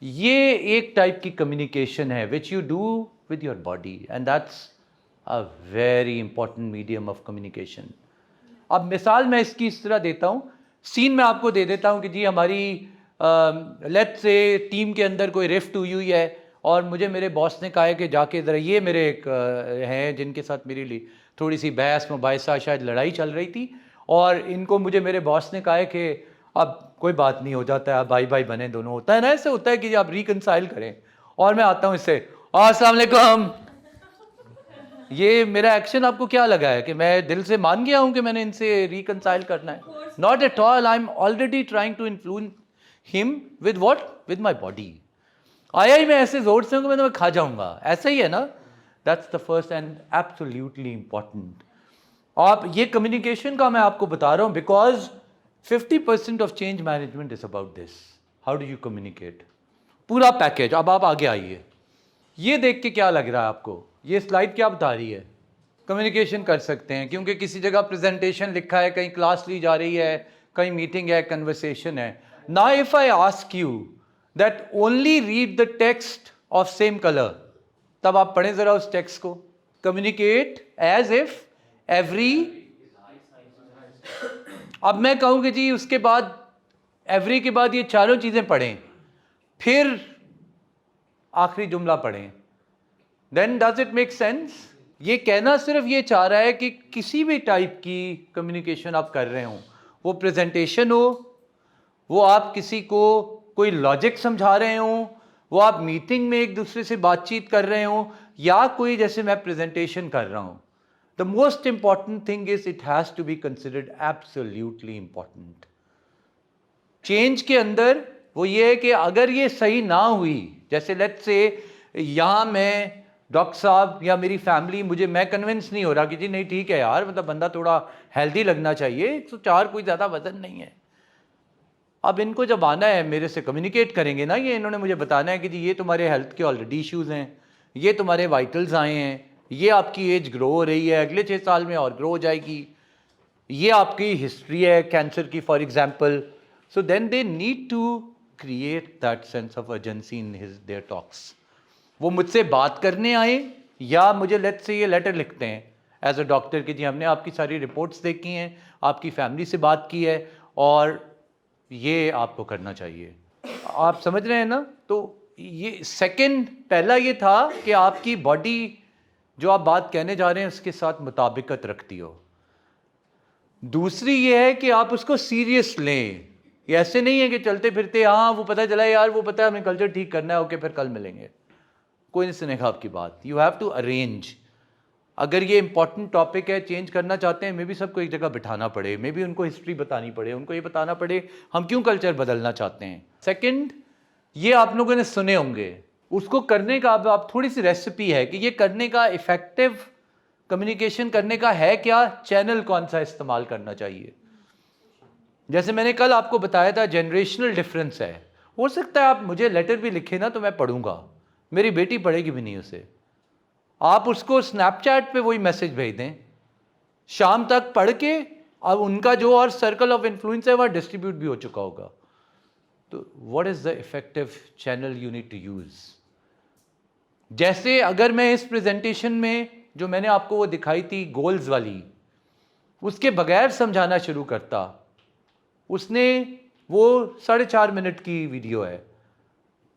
ये एक टाइप की कम्युनिकेशन है which you do with your body, and that's a very important medium of communication. अब मिसाल मैं इसकी इस तरह देता हूँ, सीन मैं आपको दे देता हूँ कि जी हमारी लेट्स से टीम के अंदर कोई रिफ्ट हुई है और मुझे मेरे बॉस ने कहा है कि जाके ज़रा, ये मेरे एक हैं जिनके साथ मेरी थोड़ी सी बहस मुबाहिसा शायद लड़ाई चल रही थी, और इनको मुझे मेरे बॉस ने कहा है कि अब कोई बात नहीं, हो जाता है, आप भाई भाई बने दोनों, होता है ना, ऐसे होता है कि आप रिकनसाइल करें। और मैं आता हूँ इससे, अस्सलाम वालेकुम। ये मेरा एक्शन आपको क्या लगा है कि मैं दिल से मान गया हूं कि मैंने इनसे रिकनसाइल करना है? Not at all. I am already trying to influence him with what, with my body. आया ही मैं ऐसे जोर से हूं कि मैं तुम्हें खा जाऊंगा, ऐसा ही है ना? That's the first and absolutely important. आप ये कम्युनिकेशन का मैं आपको बता रहा हूं because 50% of change management is about this. How do you communicate, पूरा पैकेज। अब आप आगे आइए, ये देख के क्या लग रहा है आपको? ये स्लाइड क्या बता रही है? कम्युनिकेशन कर सकते हैं क्योंकि किसी जगह प्रेजेंटेशन लिखा है, कहीं क्लास ली जा रही है, कहीं मीटिंग है, कन्वर्सेशन है। Now if I ask you that only read the text of same colour, तब आप पढ़ें जरा उस टेक्स्ट को। कम्युनिकेट एज इफ एवरी, अब मैं कहूँ कि जी उसके बाद एवरी के बाद ये चारों चीज़ें पढ़ें, फिर आखिरी जुमला पढ़ें, then does it make sense? ये कहना सिर्फ ये चाह रहा है कि किसी भी टाइप की कम्युनिकेशन आप कर रहे हो, वो प्रेजेंटेशन हो, वो आप किसी को कोई लॉजिक समझा रहे हो, वो आप मीटिंग में एक दूसरे से बातचीत कर रहे हो, या कोई जैसे मैं प्रेजेंटेशन कर रहा हूं, the most important thing is it has to be considered absolutely important. Change के अंदर वो ये है कि अगर ये सही ना हुई, जैसे लेट्स से यहां मैं डॉक्टर साहब या मेरी फैमिली, मैं कन्विंस नहीं हो रहा कि जी नहीं ठीक है यार, मतलब बंदा थोड़ा हेल्दी लगना चाहिए, 104 कोई ज़्यादा वजन नहीं है। अब इनको जब आना है मेरे से कम्युनिकेट करेंगे ना, ये इन्होंने मुझे बताना है कि जी ये तुम्हारे हेल्थ के ऑलरेडी इश्यूज़ हैं, ये तुम्हारे वाइटल्स आए हैं, ये आपकी एज ग्रो हो रही है, अगले 6 साल में और ग्रो हो जाएगी, ये आपकी हिस्ट्री है कैंसर की for example. So then they need to create that sense of urgency in their talks. वो मुझसे बात करने आए या मुझे लेट्स से ये लेटर लिखते हैं एज अ डॉक्टर कि जी हमने आपकी सारी रिपोर्ट्स देखी हैं, आपकी फैमिली से बात की है और ये आपको करना चाहिए। आप समझ रहे हैं ना? तो ये सेकंड, पहला ये था कि आपकी बॉडी जो आप बात कहने जा रहे हैं उसके साथ मुताबिकत रखती हो। दूसरी ये है कि आप उसको सीरियस लें। ये ऐसे नहीं है कि चलते फिरते हाँ वो पता चला यार, वो पता है हमें कल्चर ठीक करना है, ओके फिर कल मिलेंगे, कोई नहीं सुनेगा आपकी बात। You have to arrange. अगर ये इंपॉर्टेंट टॉपिक है, चेंज करना चाहते हैं, मे बी सबको एक जगह बिठाना पड़े, मे बी उनको हिस्ट्री बतानी पड़े, उनको ये बताना पड़े हम क्यों कल्चर बदलना चाहते हैं। सेकंड, ये आप लोगों ने सुने होंगे, उसको करने का अब आप थोड़ी सी रेसिपी है कि ये करने का इफेक्टिव कम्युनिकेशन करने का है क्या, चैनल कौन सा इस्तेमाल करना चाहिए। जैसे मैंने कल आपको बताया था जनरेशनल डिफरेंस है। हो सकता है आप मुझे लेटर भी लिखे ना तो मैं पढ़ूंगा, मेरी बेटी पढ़ेगी भी नहीं उसे। आप उसको स्नैपचैट पे वही मैसेज भेज दें, शाम तक पढ़ के अब उनका जो और सर्कल ऑफ इन्फ्लुएंस है वह डिस्ट्रीब्यूट भी हो चुका होगा। तो what is the effective channel you need to use. जैसे अगर मैं इस प्रेजेंटेशन में जो मैंने आपको वो दिखाई थी गोल्स वाली, उसके बगैर समझाना शुरू करता, उसने वो 4.5 मिनट की वीडियो है,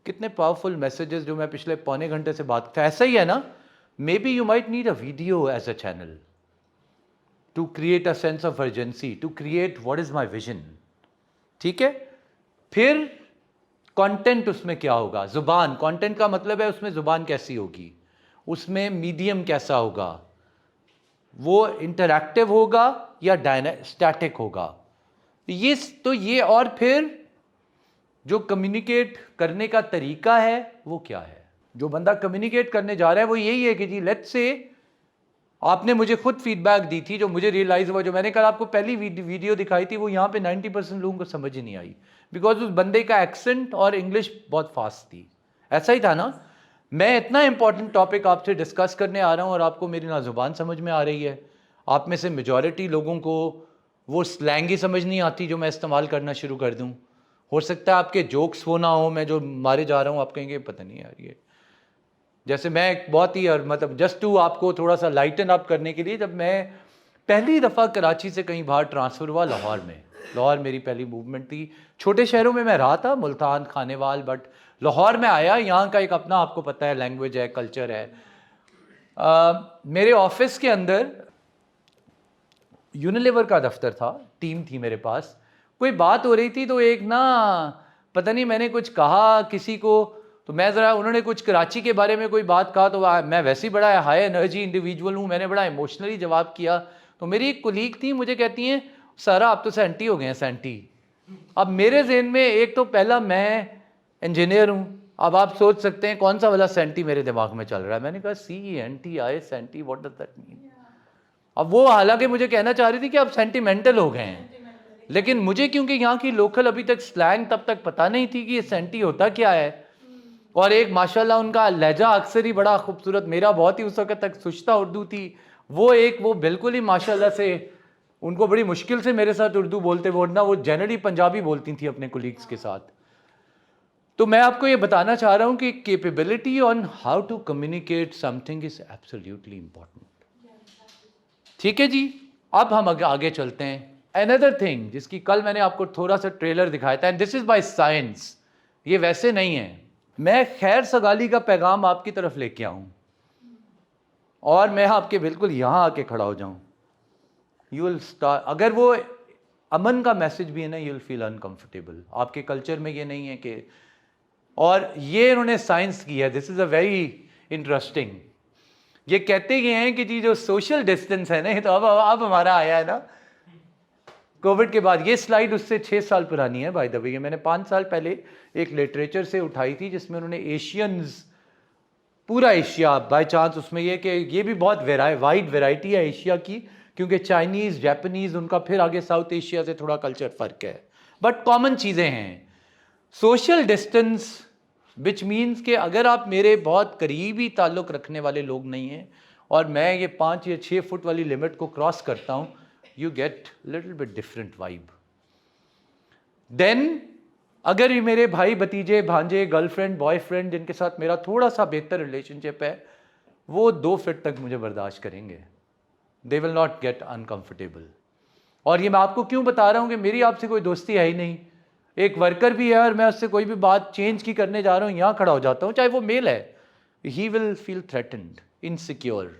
कितने पावरफुल मैसेजेस जो मैं पिछले पौने घंटे से बात करता, ऐसा ही है ना। Maybe you might need a video as a channel to create a sense of urgency, to create what is my vision. ठीक है, फिर कंटेंट उसमें क्या होगा, जुबान, कंटेंट का मतलब है उसमें जुबान कैसी होगी, उसमें मीडियम कैसा होगा, वो इंटरैक्टिव होगा या स्टैटिक होगा। ये और फिर जो कम्युनिकेट करने का तरीका है वो क्या है। जो बंदा कम्युनिकेट करने जा रहा है वो यही है कि जी लेट्स से आपने मुझे खुद फीडबैक दी थी, जो मुझे रियलाइज हुआ, जो मैंने कल आपको पहली वीडियो दिखाई थी, वो यहाँ पे 90% लोगों को समझ ही नहीं आई बिकॉज उस बंदे का एक्सेंट और इंग्लिश बहुत फास्ट थी। ऐसा ही था ना। मैं इतना इंपॉर्टेंट टॉपिक आपसे डिस्कस करने आ रहा हूँ और आपको मेरी ना जुबान समझ में आ रही है। आप में से मेजॉरिटी लोगों को वो स्लैंग ही समझ नहीं आती जो मैं इस्तेमाल करना शुरू कर दूँ। हो सकता है आपके जोक्स वो ना हो, मैं जो मारे जा रहा हूँ आप कहेंगे पता नहीं यार ये, जैसे मैं बहुत ही, और मतलब जस्ट टू आपको थोड़ा सा लाइटन अप करने के लिए, जब मैं पहली दफ़ा कराची से कहीं बाहर ट्रांसफ़र हुआ लाहौर में, लाहौर मेरी पहली मूवमेंट थी। छोटे शहरों में मैं रहा था, मुल्तान, खानेवाल, बट लाहौर में आया, यहाँ का एक अपना आपको पता है लैंग्वेज है, कल्चर है। मेरे ऑफिस के अंदर यूनिलीवर का दफ्तर था, टीम थी मेरे पास, कोई बात हो रही थी तो एक ना पता नहीं मैंने कुछ कहा किसी को, तो मैं ज़रा, उन्होंने कुछ कराची के बारे में कोई बात कहा, तो मैं वैसे ही बड़ा हाई एनर्जी इंडिविजुअल हूँ, मैंने बड़ा इमोशनली जवाब किया। तो मेरी एक कुलीग थी, मुझे कहती हैं सारा आप तो सेंटी हो गए हैं, सेंटी। अब मेरे जहन में एक तो पहला मैं इंजीनियर हूँ, अब आप सोच सकते हैं कौन सा वाला सेंटी मेरे दिमाग में चल रहा है। मैंने कहा CENTI centi, what does that mean. अब वो हालांकि मुझे कहना चाह रही थी कि आप सेंटिमेंटल हो गए हैं, लेकिन मुझे क्योंकि यहाँ की लोकल अभी तक स्लैंग तब तक पता नहीं थी कि ये सेंटी होता क्या है। और एक माशाल्लाह उनका लहजा अक्सर ही बड़ा खूबसूरत, मेरा बहुत ही उस वक्त तक सुश्ता उर्दू थी, वो बिल्कुल ही माशाल्लाह से, उनको बड़ी मुश्किल से मेरे साथ उर्दू बोलते, वो जनरली पंजाबी बोलती थी अपने कोलीग्स के साथ। तो मैं आपको ये बताना चाह रहा हूँ कि capability on how to communicate something is absolutely important. ठीक है जी, अब हम आगे चलते हैं। अनदर थिंग जिसकी कल मैंने आपको थोड़ा सा ट्रेलर दिखाया था, and this is by science, ये वैसे नहीं है, मैं खैर सगाली का पैगाम आपकी तरफ लेके आऊं और मैं आपके बिल्कुल यहां आके खड़ा हो जाऊं, यू विल स्टार्ट, अगर वो अमन का मैसेज भी है ना, यू विल फील अनकंफर्टेबल। आपके कल्चर में ये नहीं है कि, और ये इन्होंने साइंस की है, this is a very interesting. ये कहते ये हैं कि जी जो सोशल डिस्टेंस है ना, तो अब हमारा आया है ना कोविड के बाद, ये स्लाइड उससे 6 साल पुरानी है बाय द वे, ये मैंने 5 साल पहले एक लिटरेचर से उठाई थी जिसमें उन्होंने एशियंस, पूरा एशिया बाय चांस, उसमें ये कि ये भी बहुत वाइड वैरायटी है एशिया की, क्योंकि चाइनीज़, जापानीज़, उनका फिर आगे साउथ एशिया से थोड़ा कल्चर फ़र्क है, बट कॉमन चीज़ें हैं। सोशल डिस्टेंस विच मीन्स कि अगर आप मेरे बहुत करीबी ताल्लुक़ रखने वाले लोग नहीं हैं और मैं ये 5 या 6 फुट वाली लिमिट को क्रॉस करता हूँ, you get little bit different vibe. Then अगर ये मेरे भाई, भतीजे, भांजे, गर्लफ्रेंड, बॉयफ्रेंड जिनके साथ मेरा थोड़ा सा बेहतर रिलेशनशिप है, वो 2 फीट तक मुझे बर्दाश्त करेंगे, they will not get uncomfortable. और ये मैं आपको क्यों बता रहा हूँ कि मेरी आपसे कोई दोस्ती है ही नहीं, एक वर्कर भी है और मैं उससे कोई भी बात चेंज की करने जा रहा हूँ, यहाँ खड़ा हो जाता हूँ, चाहे वो मेल है, he will feel threatened, insecure.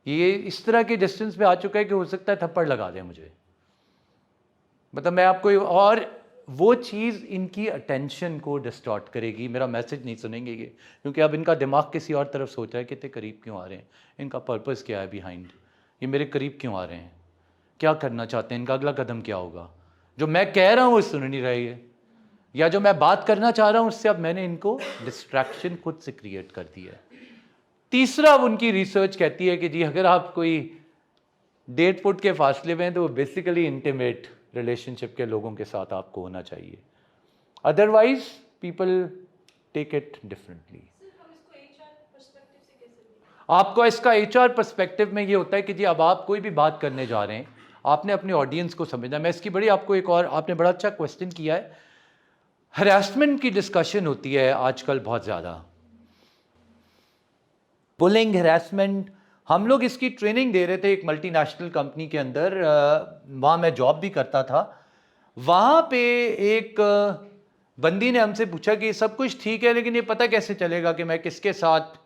ये इस तरह के डिस्टेंस पे आ चुका है कि हो सकता है थप्पड़ लगा दे मुझे, मतलब मैं आपको, और वो चीज़ इनकी अटेंशन को डिस्टॉर्ट करेगी, मेरा मैसेज नहीं सुनेंगे ये, क्योंकि अब इनका दिमाग किसी और तरफ सोच रहा है, कितने करीब क्यों आ रहे हैं, इनका पर्पस क्या है बिहाइंड, ये मेरे करीब क्यों आ रहे हैं, क्या करना चाहते हैं, इनका अगला कदम क्या होगा, जो मैं कह रहा हूँ वो सुन नहीं रही है, या जो मैं बात करना चाह रहा हूँ उससे अब मैंने इनको डिस्ट्रैक्शन खुद से क्रिएट कर दी है। तीसरा, उनकी रिसर्च कहती है कि जी अगर आप कोई 1.5 फुट के फासले में हैं तो बेसिकली इंटीमेट रिलेशनशिप के लोगों के साथ आपको होना चाहिए, otherwise people take it differently. आपको इसका HR पर्सपेक्टिव में ये होता है कि जी अब आप कोई भी बात करने जा रहे हैं, आपने अपने ऑडियंस को समझना। मैं इसकी बड़ी आपको एक और, आपने बड़ा अच्छा क्वेश्चन किया है, हरासमेंट की डिस्कशन होती है आजकल बहुत ज़्यादा, बुलिंग, हरासमेंट, हम लोग इसकी ट्रेनिंग दे रहे थे एक मल्टीनेशनल कंपनी के अंदर, वहाँ मैं जॉब भी करता था। वहाँ पे एक बंदी ने हमसे पूछा कि सब कुछ ठीक है लेकिन ये पता कैसे चलेगा कि मैं किसके साथ,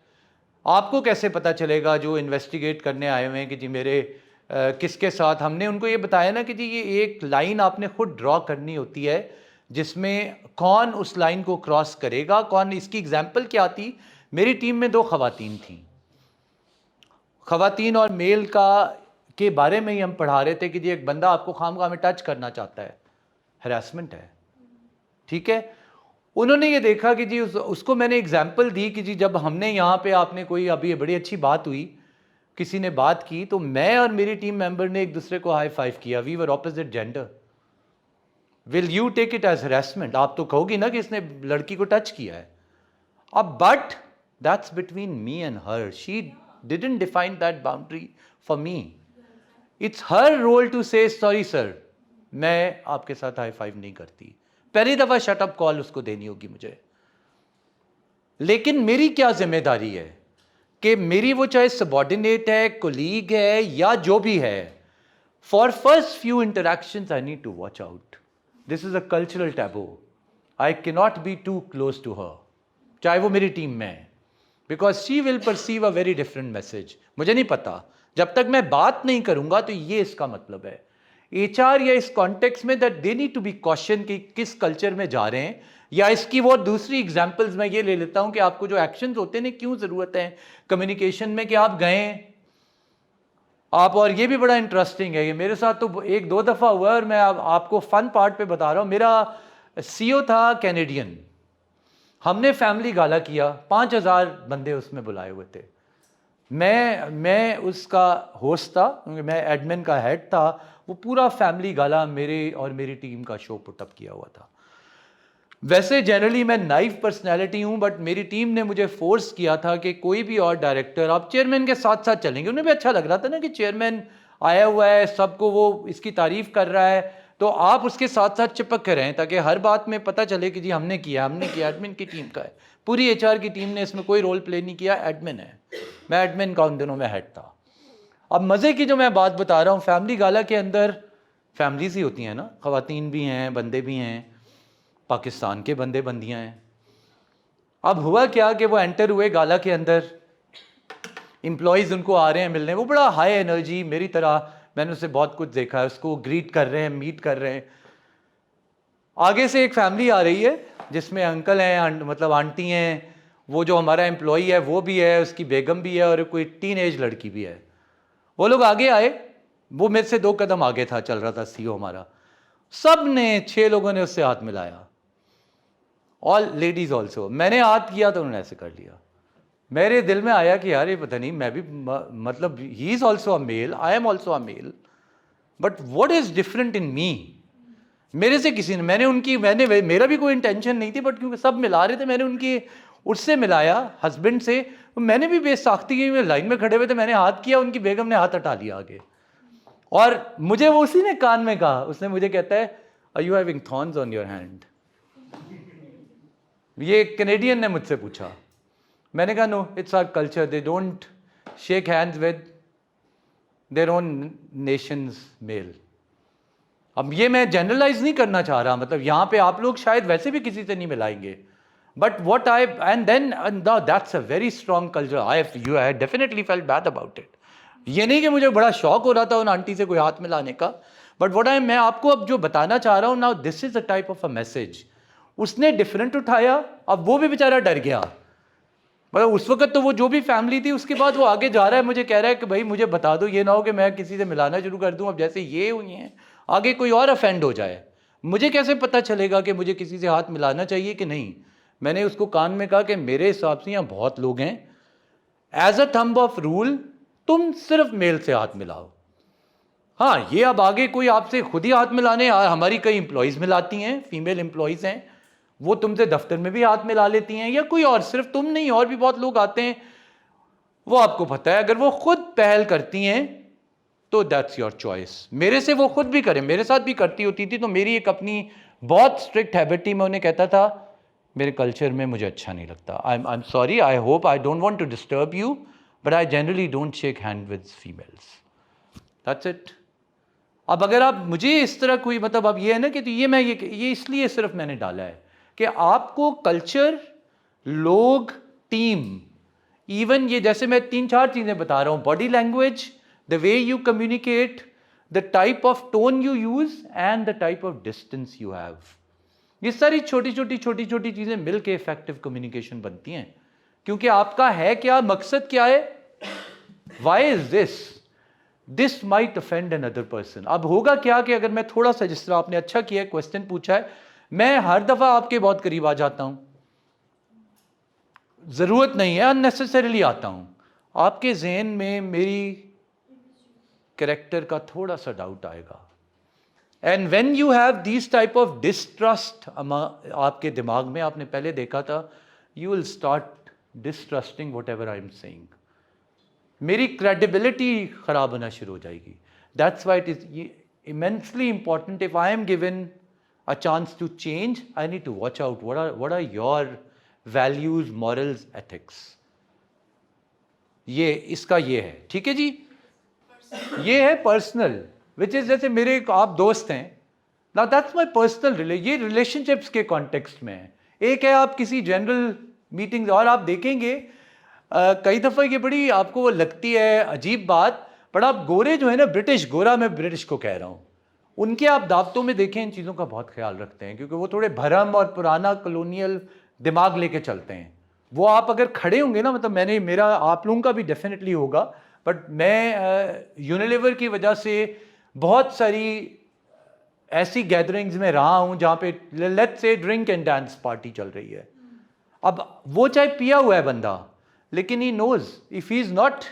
आपको कैसे पता चलेगा जो इन्वेस्टिगेट करने आए हुए हैं कि जी मेरे किसके साथ। हमने उनको ये बताया ना कि जी ये एक लाइन आपने खुद ड्रॉ करनी होती है जिसमें कौन उस लाइन को क्रॉस करेगा, कौन। इसकी एग्जाम्पल क्या थी, मेरी टीम में 2 खवातीन थीं, खवातीन और मेल के बारे में ही हम पढ़ा रहे थे कि जी एक बंदा आपको खामखा में टच करना चाहता है, हरासमेंट है, ठीक है। उन्होंने ये देखा कि जी उसको मैंने एग्जाम्पल दी कि जी जब हमने यहाँ पे, आपने कोई अभी बड़ी अच्छी बात हुई, किसी ने बात की तो मैं और मेरी टीम मेंबर ने एक दूसरे को हाई फाइव किया, we were opposite gender, will you take it as harassment? आप तो कहोगी ना कि इसने लड़की को टच किया है। अब but that's between me and her, she didn't define that boundary for me. It's her role to say sorry sir, मैं आपके साथ हाई फाइव नहीं करती, पहली दफ़ा शटअप कॉल उसको देनी होगी मुझे। लेकिन मेरी क्या जिम्मेदारी है कि मेरी वो चाहे सबॉर्डिनेट है, कोलीग है या जो भी है, for first few interactions I need to watch out. This is a cultural taboo. I can not be too close to her, चाहे वो मेरी टीम में है, because she will perceive a very different message. मुझे नहीं पता, जब तक मैं बात नहीं करूंगा तो ये इसका मतलब है। एचआर या इस कॉन्टेक्स्ट में that they need to be question कि किस कल्चर में जा रहे हैं। या इसकी वो दूसरी एग्जांपल्स मैं ये ले लेता हूं कि आपको जो एक्शंस होते हैं ना, क्यों जरूरत है कम्युनिकेशन में कि आप गए आप। और ये भी बड़ा इंटरेस्टिंग है, ये मेरे साथ तो एक दो दफ़ा हुआ है और मैं आपको फन पार्ट पे बता रहा हूँ। मेरा सीईओ था कैनेडियन, हमने फैमिली गाला किया, 5,000 बंदे उसमें बुलाए हुए थे। मैं उसका होस्ट था, मैं एडमिन का हेड था। वो पूरा फैमिली गाला मेरे और मेरी टीम का शो पुटअप किया हुआ था। वैसे जनरली मैं नाइव पर्सनैलिटी हूँ, बट मेरी टीम ने मुझे फोर्स किया था कि कोई भी और डायरेक्टर, आप चेयरमैन के साथ साथ चलेंगे। उन्हें भी अच्छा लग रहा था ना कि चेयरमैन आया हुआ है, सबको वो इसकी तारीफ कर रहा है, तो आप उसके साथ साथ चिपक के रहें ताकि हर बात में पता चले कि जी हमने किया। एडमिन की टीम का है, पूरी एचआर की टीम ने इसमें कोई रोल प्ले नहीं किया, एडमिन है। मैं एडमिन का उन दिनों में हेड था। अब मज़े की जो मैं बात बता रहा हूँ, फैमिली गाला के अंदर फैमिलीज ही होती हैं ना, ख़वातीन भी हैं, बंदे भी हैं, पाकिस्तान के बंदे बंदियां हैं। अब हुआ क्या कि वो एंटर हुए गाला के अंदर, एम्प्लॉयज़ उनको आ रहे हैं मिलने, वो बड़ा हाई एनर्जी मेरी तरह, मैंने उससे बहुत कुछ देखा है, उसको ग्रीट कर रहे हैं, मीट कर रहे हैं। आगे से एक फैमिली आ रही है जिसमें अंकल हैं, मतलब आंटी हैं, वो जो हमारा एम्प्लॉई है वो भी है, उसकी बेगम भी है और कोई टीन एज लड़की भी है। वो लोग आगे आए, वो मेरे से 2 कदम आगे था, चल रहा था सीईओ हमारा। सब ने 6 लोगों ने उससे हाथ मिलाया, ऑल लेडीज ऑल्सो। मैंने हाथ किया तो उन्होंने ऐसे कर लिया। मेरे दिल में आया कि यार ये पता नहीं, मैं भी मतलब he is also a male, I am also a male, but what is different in me. मेरे से किसी ने, मैंने मेरा भी कोई इंटेंशन नहीं थी, बट क्योंकि सब मिला रहे थे, मैंने उनकी उससे मिलाया, हस्बैंड से। मैंने भी बेसाख्ती की लाइन में खड़े हुए थे, मैंने हाथ किया, उनकी बेगम ने हाथ हटा लिया आगे। और मुझे वो उसी ने कान में कहा, उसने मुझे कहता है, are you having thorns on your hand. ये कैनेडियन ने मुझसे पूछा। मैंने कहा no, it's our culture, they don't shake hands with their own nations male. अब ये मैं जनरलाइज नहीं करना चाह रहा, मतलब यहाँ पे आप लोग शायद वैसे भी किसी से नहीं मिलाएंगे, but what I and then that's a very strong culture. I definitely felt bad about it. ये नहीं कि मुझे बड़ा शौक हो रहा था उन आंटी से कोई हाथ मिलाने का, बट मैं आपको अब जो बताना चाह रहा हूँ now, this is a type of a message. उसने डिफरेंट उठाया, अब वो भी बेचारा डर गया। मतलब उस वक्त तो वो जो भी फैमिली थी, उसके बाद वो आगे जा रहा है, मुझे कह रहा है कि भाई मुझे बता दो, ये ना हो कि मैं किसी से मिलाना शुरू कर दूं, अब जैसे ये हुई हैं आगे कोई और अफेंड हो जाए। मुझे कैसे पता चलेगा कि मुझे किसी से हाथ मिलाना चाहिए कि नहीं। मैंने उसको कान में कहा कि मेरे हिसाब से यहाँ बहुत लोग हैं, as a thumb of rule तुम सिर्फ मेल से हाथ मिलाओ। हाँ, ये अब आगे कोई आपसे खुद ही हाथ मिलाने, हमारी कई एम्प्लॉयज़ मिलाती हैं, फीमेल एम्प्लॉयज़ हैं, वो तुमसे दफ्तर में भी हाथ मिला लेती हैं, या कोई और, सिर्फ तुम नहीं और भी बहुत लोग आते हैं, वो आपको पता है। अगर वो खुद पहल करती हैं तो दैट्स योर चॉइस। मेरे से वो खुद भी करें, मेरे साथ भी करती होती थी, तो मेरी एक अपनी बहुत स्ट्रिक्ट हैबिट थी। मैं उन्हें कहता था मेरे कल्चर में मुझे अच्छा नहीं लगता, I am sorry, I hope I don't want to disturb you, but I generally don't shake hand with females, that's it. अब अगर आप मुझे इस तरह कोई, मतलब अब ये है ना कि, तो ये इसलिए सिर्फ मैंने डाला है कि आपको कल्चर, लोग, टीम, इवन ये जैसे मैं 3-4 चीजें बता रहा हूं, body language, the way you communicate, the type of tone you use and the type of distance you have, ये सारी छोटी छोटी चीजें मिलकर इफेक्टिव कम्युनिकेशन बनती हैं। क्योंकि आपका है क्या, मकसद क्या है, why is this might offend another person. अब होगा क्या कि अगर मैं थोड़ा सा, जिस तरह आपने अच्छा किया है, क्वेश्चन पूछा है, मैं हर दफा आपके बहुत करीब आ जाता हूं, जरूरत नहीं है, अननेसेसरीली आता हूं, आपके जहन में मेरी कैरेक्टर का थोड़ा सा डाउट आएगा। And when you have this type of distrust आपके दिमाग में, आपने पहले देखा था, you will start distrusting whatever I am saying, मेरी क्रेडिबिलिटी खराब होना शुरू हो जाएगी। That's why it is immensely important, if I am given a chance to change, I need to watch out. What are your values, morals, ethics? ये इसका ये है, ठीक है जी. ये है पर्सनल, विच इज जैसे मेरे आप दोस्त हैं. नाउ दैट्स माय पर्सनल, ये रिलेशनशिप्स के कॉन्टेक्स्ट में है. एक है आप किसी जनरल मीटिंग्स, और आप देखेंगे कई दफ़ा ये बड़ी आपको वो लगती है अजीब बात, पर आप गोरे जो है ना, ब्रिटिश गोरा, मैं ब्रिटिश को कह रहा हूँ, उनके आप दावतों में देखें इन चीज़ों का बहुत ख्याल रखते हैं, क्योंकि वो थोड़े भरम और पुराना कॉलोनियल दिमाग लेके चलते हैं. वो आप अगर खड़े होंगे ना, मतलब मेरा आप लोगों का भी डेफिनेटली होगा, बट मैं यूनिलीवर की वजह से बहुत सारी ऐसी गैदरिंग्स में रहा हूँ जहाँ पे let's say drink and dance party चल रही है. अब वो चाहे पिया हुआ है बंदा, लेकिन he knows if he is not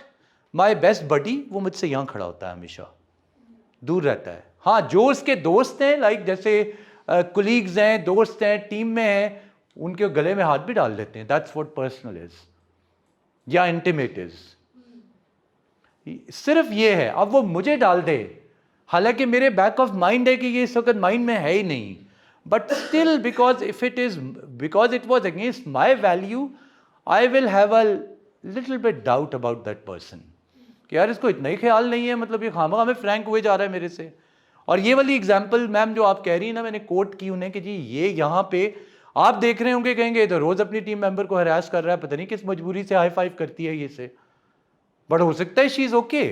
my best buddy, वो मुझसे यहाँ खड़ा होता है, हमेशा दूर रहता है. हाँ, जो उसके दोस्त हैं, लाइक जैसे कुलीग्स हैं, दोस्त हैं, टीम में हैं, उनके गले में हाथ भी डाल देते हैं. दैट्स व्हाट पर्सनल इज या इंटीमेट इज. सिर्फ ये है. अब वो मुझे डाल दे, हालांकि मेरे बैक ऑफ माइंड है कि ये इस वक्त माइंड में है ही नहीं, but still because it was against my value, I will have a little bit doubt about that person कि यार इसको इतना ही ख्याल नहीं है, मतलब ये खामा में फ्रैंक हुए जा रहा है मेरे से. और ये वाली एग्जाम्पल मैम जो आप कह रही है ना, मैंने कोट की उन्हें कि जी ये यहाँ पे आप देख रहे होंगे, कहेंगे तो रोज अपनी टीम मेंबर को हरास कर रहा है, पता नहीं किस मजबूरी से हाई फाइव करती है ये से, बट हो सकता है शी इज ओके.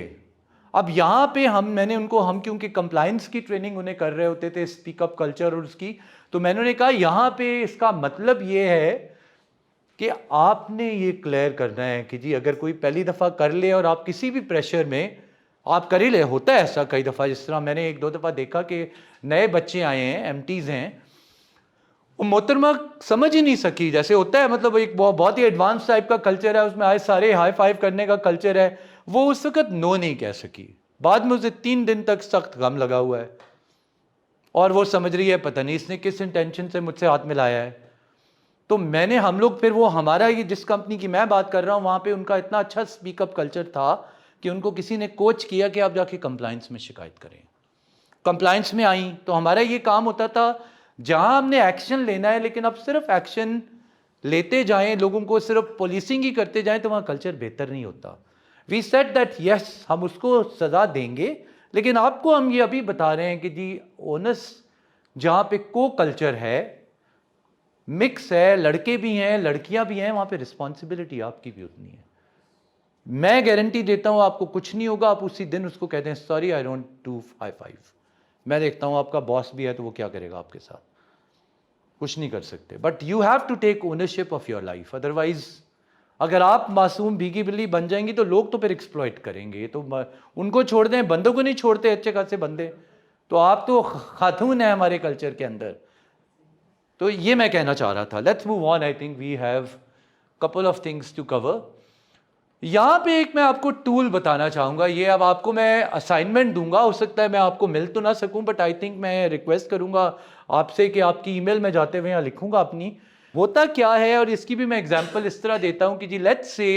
अब यहाँ पे हम क्योंकि कंप्लायंस की ट्रेनिंग उन्हें कर रहे होते थे, स्पीकअप कल्चर और उसकी, तो मैंने उन्हें कहा यहाँ पे इसका मतलब ये है कि आपने ये क्लियर करना है कि जी अगर कोई पहली दफ़ा कर ले और आप किसी भी प्रेशर में आप कर ही ले, होता है ऐसा कई दफ़ा. जिस तरह मैंने 1-2 दफ़ा देखा कि नए बच्चे आए हैं, एमटीज़ हैं, वो मोहतरमा समझ ही नहीं सकी, जैसे होता है, मतलब एक बहुत ही एडवांस टाइप का कल्चर है, उसमें आए सारे हाई फाइव करने का कल्चर है, वो उस वक्त नो नहीं कह सकी. बाद में उसे 3 दिन तक सख्त गम लगा हुआ है, और वो समझ रही है पता नहीं इसने किस इंटेंशन से मुझसे हाथ मिलाया है. तो हम लोग फिर वो हमारा ये जिस कंपनी की मैं बात कर रहा हूँ, वहाँ पे उनका इतना अच्छा स्पीकअप कल्चर था कि उनको किसी ने कोच किया कि आप जाके कंप्लायंस में शिकायत करें. कंप्लायंस में आई तो हमारा ये काम होता था, जहाँ हमने एक्शन लेना है, लेकिन अब सिर्फ एक्शन लेते जाएं, लोगों को सिर्फ पुलिसिंग ही करते जाएं, तो वहाँ कल्चर बेहतर नहीं होता. वी सेड दैट यस, हम उसको सज़ा देंगे, लेकिन आपको हम ये अभी बता रहे हैं कि जी ओनस जहाँ पे को कल्चर है, मिक्स है, लड़के भी हैं लड़कियां भी हैं, वहाँ पे रिस्पॉन्सिबिलिटी आपकी भी उतनी है. मैं गारंटी देता हूँ आपको कुछ नहीं होगा, आप उसी दिन उसको कहते हैं sorry I don't do high five. मैं देखता हूँ आपका बॉस भी है तो वो क्या करेगा आपके साथ, कुछ नहीं कर सकते. But you have to take ownership of your life, otherwise अगर आप मासूम भीगी बिल्ली बन जाएंगी तो लोग तो फिर एक्सप्लॉइट करेंगे. तो उनको छोड़ दें, बंदों को नहीं छोड़ते अच्छे खासे बंदे, तो आप तो खातून है हमारे कल्चर के अंदर. तो ये मैं कहना चाह रहा था. Let's move on, I think we have couple of things to cover. यहाँ पे एक मैं आपको टूल बताना चाहूँगा, ये अब आपको मैं असाइनमेंट दूंगा, हो सकता है मैं आपको मिल तो ना सकूँ, बट आई थिंक मैं रिक्वेस्ट करूँगा आपसे कि आपकी ईमेल में जाते हुए यहाँ लिखूँगा अपनी. होता क्या है, और इसकी भी मैं एग्जांपल इस तरह देता हूँ कि जी लेट्स से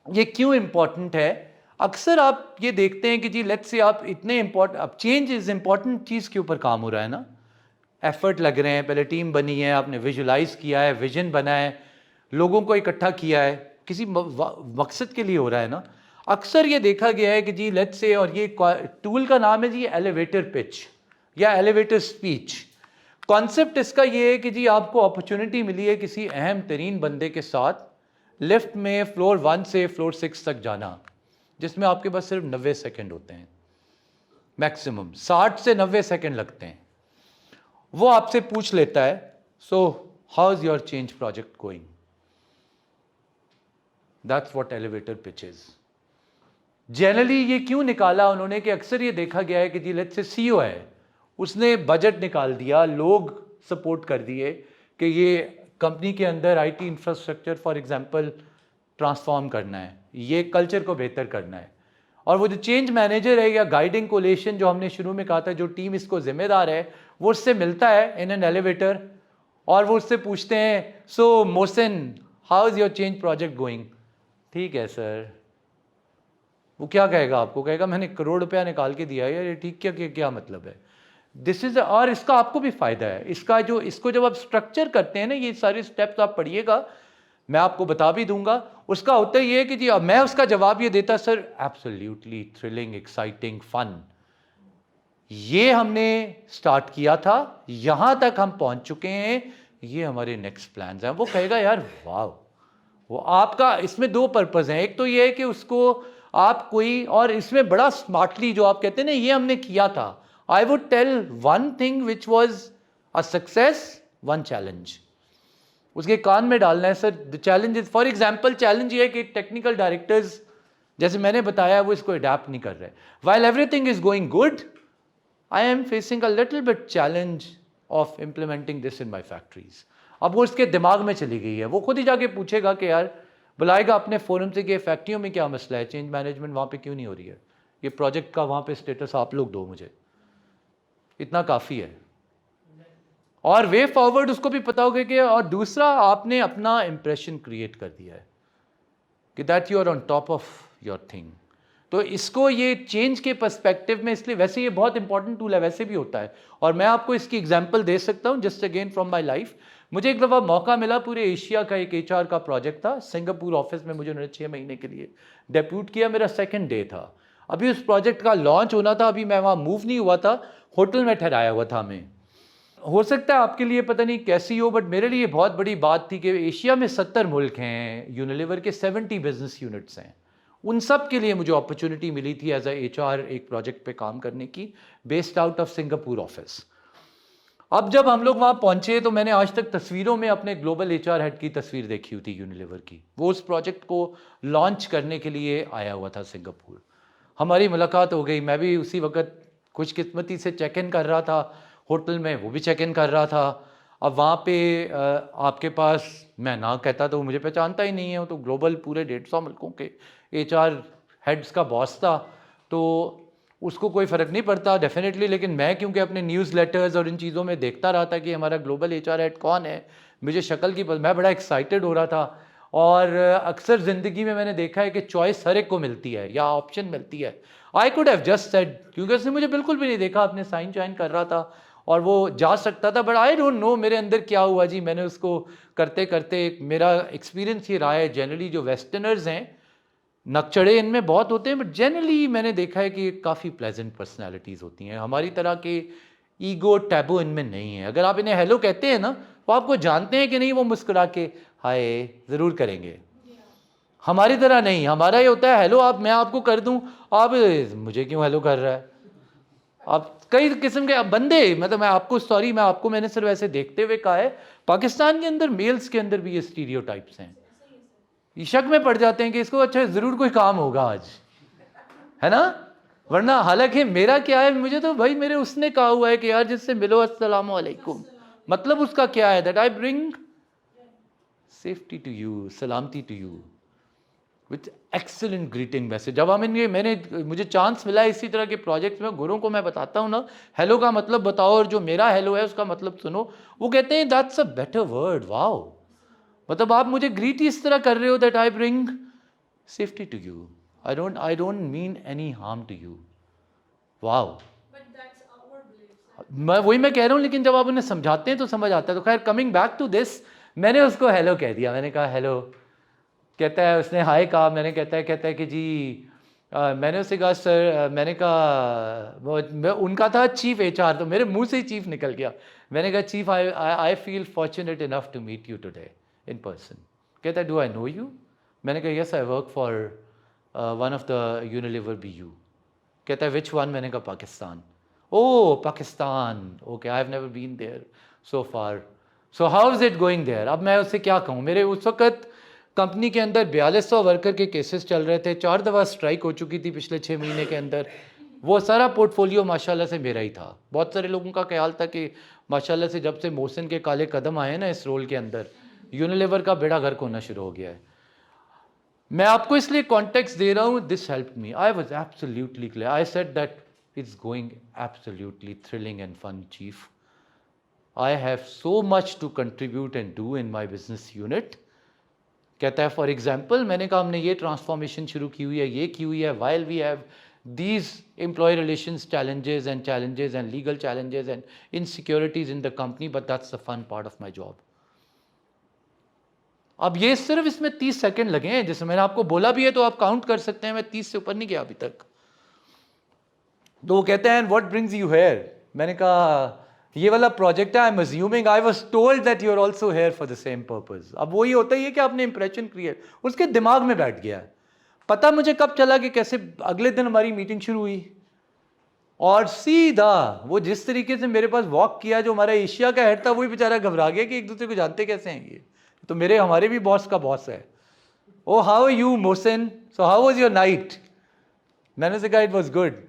ये क्यों इम्पॉर्टेंट है. अक्सर आप ये देखते हैं कि जी लेट्स से आप इतने इम्पॉर्टेंट, अब चेंज इज इम्पॉर्टेंट चीज़ के ऊपर काम हो रहा है ना, एफर्ट लग रहे हैं, पहले टीम बनी है, आपने विजुलाइज किया है, विजन बना है, लोगों को इकट्ठा किया है, किसी मकसद के लिए हो रहा है ना. अक्सर ये देखा गया है कि जी लेट्स से, और ये टूल का नाम है जी एलिवेटर पिच या एलिवेटर स्पीच. कॉन्सेप्ट इसका ये है कि जी आपको अपॉर्चुनिटी मिली है किसी अहम तरीन बंदे के साथ लिफ्ट में फ्लोर 1 से फ्लोर 6 तक जाना, जिसमें आपके पास सिर्फ 90 सेकेंड होते हैं, मैक्सिमम 60 से 90 सेकेंड लगते हैं. वो आपसे पूछ लेता है, so how is your change project going. That's what elevator pitch is. Generally ये क्यों निकाला उन्होंने कि अक्सर ये देखा गया है कि जी लेट्स से सीईओ है, उसने बजट निकाल दिया, लोग सपोर्ट कर दिए कि ये कंपनी के अंदर IT infrastructure for example transform करना है, ये कल्चर को बेहतर करना है. और वो जो चेंज मैनेजर है या गाइडिंग कोलेशन जो हमने शुरू में कहा था, जो टीम इसको जिम्मेदार है, वो उससे मिलता है इन एन एलिवेटर, और वो उससे पूछते हैं so Mohsin how is your change project going. ठीक है सर. वो क्या कहेगा आपको, कहेगा मैंने 1 करोड़ रुपया निकाल के दिया है यार, ये ठीक क्या मतलब है. दिस इज, और इसका आपको भी फायदा है, इसको जब आप स्ट्रक्चर करते हैं ना, ये सारे स्टेप्स आप पढ़िएगा, मैं आपको बता भी दूंगा। उसका होता ये है कि जी अब मैं उसका जवाब ये देता, sir absolutely thrilling, exciting, fun, ये हमने स्टार्ट किया था, यहां तक हम पहुंच चुके हैं, ये हमारे नेक्स्ट प्लान्स हैं। वो कहेगा यार वाह। वो आपका इसमें दो पर्पस हैं, एक तो ये है कि उसको आप कोई, और इसमें बड़ा स्मार्टली जो आप कहते हैं ना ये हमने किया था, I would tell one thing which was a success, one challenge उसके कान में डालना है। Sir the challenge is, for example challenge ये है कि टेक्निकल डायरेक्टर्स जैसे मैंने बताया वो इसको अडेप्ट नहीं कर रहे। While everything is going good, I am facing a little bit challenge of implementing this in my factories. अब वो इसके दिमाग में चली गई है, वो खुद ही जाके पूछेगा कि यार, बुलाएगा अपने फोरम से कि फैक्ट्रियों में क्या मसला है, चेंज मैनेजमेंट वहाँ पे क्यों नहीं हो रही है, ये प्रोजेक्ट का वहाँ पे स्टेटस आप लोग दो मुझे, इतना काफ़ी है। और वे फॉरवर्ड उसको भी पता होगा कि, और दूसरा आपने अपना इंप्रेशन क्रिएट कर दिया है कि that you are on top of your thing. तो इसको ये चेंज के पर्सपेक्टिव में, इसलिए वैसे ये बहुत इंपॉर्टेंट टूल है, वैसे भी होता है। और मैं आपको इसकी एग्जांपल दे सकता हूँ just again from my life. मुझे एक दफ़ा मौका मिला, पूरे एशिया का एक HR का प्रोजेक्ट था, सिंगापुर ऑफिस में मुझे उन्होंने 6 महीने के लिए डेप्यूट किया, मेरा सेकंड डे था, अभी उस प्रोजेक्ट का लॉन्च होना था, अभी मैं वहाँ मूव नहीं हुआ था, होटल में ठहराया हुआ था मैं। हो सकता है आपके लिए पता नहीं कैसी हो, बट मेरे लिए बहुत बड़ी बात थी कि एशिया में 70 मुल्क हैं, यूनिलीवर के 70 बिजनेस यूनिट्स हैं, उन सब के लिए मुझे अपॉर्चुनिटी मिली थी एज ए HR एक प्रोजेक्ट पे काम करने की, based out of Singapore office. अब जब हम लोग वहाँ पहुँचे तो मैंने आज तक तस्वीरों में अपने ग्लोबल HR हेड की तस्वीर देखी हुई थी यूनिलीवर की, वो उस प्रोजेक्ट को लॉन्च करने के लिए आया हुआ था सिंगापुर। हमारी मुलाकात हो गई, मैं भी उसी वक्त खुशकिस्मती से चेक इन कर रहा था होटल में, वो भी चेक इन कर रहा था। अब वहाँ पे आपके पास, मैं ना कहता तो मुझे पहचानता ही नहीं है, वो तो ग्लोबल पूरे 150 मुल्कों के HR हेड्स का बॉस था, तो उसको कोई फ़र्क नहीं पड़ता डेफिनेटली। लेकिन मैं क्योंकि अपने न्यूज़ लेटर्स और इन चीज़ों में देखता रहा था कि हमारा ग्लोबल HR हेड कौन है, मुझे शक्ल की मैं बड़ा एक्साइटेड हो रहा था। और अक्सर ज़िंदगी में मैंने देखा है कि चॉइस हर एक को मिलती है या ऑप्शन मिलती है। I could have just said, क्योंकि उसने मुझे बिल्कुल भी नहीं देखा, अपने साइन चाइन कर रहा था और वो जा सकता था, बट आई डोंट नो मेरे अंदर क्या हुआ जी, मैंने उसको करते करते, मेरा एक्सपीरियंस ये रहा है जनरली जो वेस्टर्नर्स हैं, नकचड़े इनमें बहुत होते हैं, बट जनरली मैंने देखा है कि काफ़ी प्लेजेंट पर्सनैलिटीज़ होती हैं, हमारी तरह के ईगो टैबू इनमें नहीं है। अगर आप इन्हें हेलो कहते हैं ना, तो आपको जानते हैं कि नहीं, वो मुस्कुरा के हाय ज़रूर करेंगे। हमारी तरह नहीं, हमारा ये होता है हेलो, आप, मैं आपको कर दूं, आप मुझे क्यों हेलो कर रहा है। आप कई किस्म के बंदे, मतलब मैं आपको मैंने सिर्फ ऐसे देखते हुए कहा है, पाकिस्तान के अंदर मेल्स के अंदर भी ये स्टीरियोटाइप्स हैं, ये शक में पड़ जाते हैं कि इसको अच्छा ज़रूर कोई काम होगा आज, है ना। वरना हालांकि मेरा क्या है, मुझे तो भाई मेरे उसने कहा हुआ है कि यार जिससे मिलो अस्सलाम वालेकुम, मतलब उसका क्या है, that I bring safety to you, सलामती to you with excellent greeting message. जब हम मुझे चांस मिला इसी तरह के प्रोजेक्ट्स में, गुरुओं को मैं बताता हूँ ना, हेलो का मतलब बताओ और जो मेरा हेलो है उसका मतलब सुनो, वो कहते हैं that's a better word, wow, मतलब आप मुझे ग्रीट इस तरह कर रहे हो that I bring safety to you, I don't mean any harm to you, wow. मैं कह रहा हूँ, लेकिन जब आप उन्हें समझाते हैं तो समझ आता है। तो खैर कमिंग बैक टू दिस, मैंने उसको हेलो कह दिया, मैंने कहा हेलो, कहता है, उसने हाय कहा, मैंने कहता है कि जी मैंने उससे कहा सर, मैंने कहा उनका था चीफ HR, तो मेरे मुंह से ही चीफ निकल गया। मैंने कहा chief, I feel fortunate enough to meet you today in person. कहता है डू आई नो यू, मैंने कहा yes I work for one of the Unilever BU। कहता है विच वन, मैंने कहा Pakistan. Oh Pakistan, okay, I have never been there so far, so how is it going there. अब मैं उससे क्या कहूँ, मेरे उस वक्त कंपनी के अंदर 4200 वर्कर के केसेस चल रहे थे, 4 दफ़ा स्ट्राइक हो चुकी थी पिछले 6 महीने के अंदर, वो सारा पोर्टफोलियो माशाल्लाह से मेरा ही था। बहुत सारे लोगों का ख्याल था कि माशाल्लाह से जब से मोहसिन के काले कदम आए ना इस रोल के अंदर, यूनिलीवर का बेड़ा गर्क होना शुरू हो गया है। मैं आपको इसलिए कॉन्टेक्स्ट दे रहा हूँ, this help me, I was absolutely clear, I said that it's going absolutely thrilling and fun chief, I have so much to contribute and do in my business unit. कहता है फॉर एग्जाम्पल, मैंने कहा हमने ये transformation शुरू की हुई है, ये की हुई है, while we have these employee relations challenges and legal challenges and insecurities in the company, but that's the fun part of my job. अब ये सिर्फ इसमें 30 सेकंड लगे हैं, जैसे मैंने आपको बोला भी है तो आप काउंट कर सकते हैं, मैं 30 से ऊपर नहीं गया अभी तक। तो वो कहते हैं व्हाट ब्रिंग्स यू हियर, मैंने कहा ये वाला प्रोजेक्ट है, I am assuming I was told that you are also here for the same purpose. अब वही होता ही है कि आपने इंप्रेशन क्रिएट, उसके दिमाग में बैठ गया। पता मुझे कब चला कि कैसे अगले दिन हमारी मीटिंग शुरू हुई, और सीधा वो जिस तरीके से मेरे पास वॉक किया, जो हमारा एशिया का हेड था वही बेचारा घबरा गया कि एक दूसरे को जानते कैसे हैं ये, तो मेरे हमारे भी बॉस का बॉस है। Oh how are you Mohsin, so how was your night, मैंने उसे कहा it was good,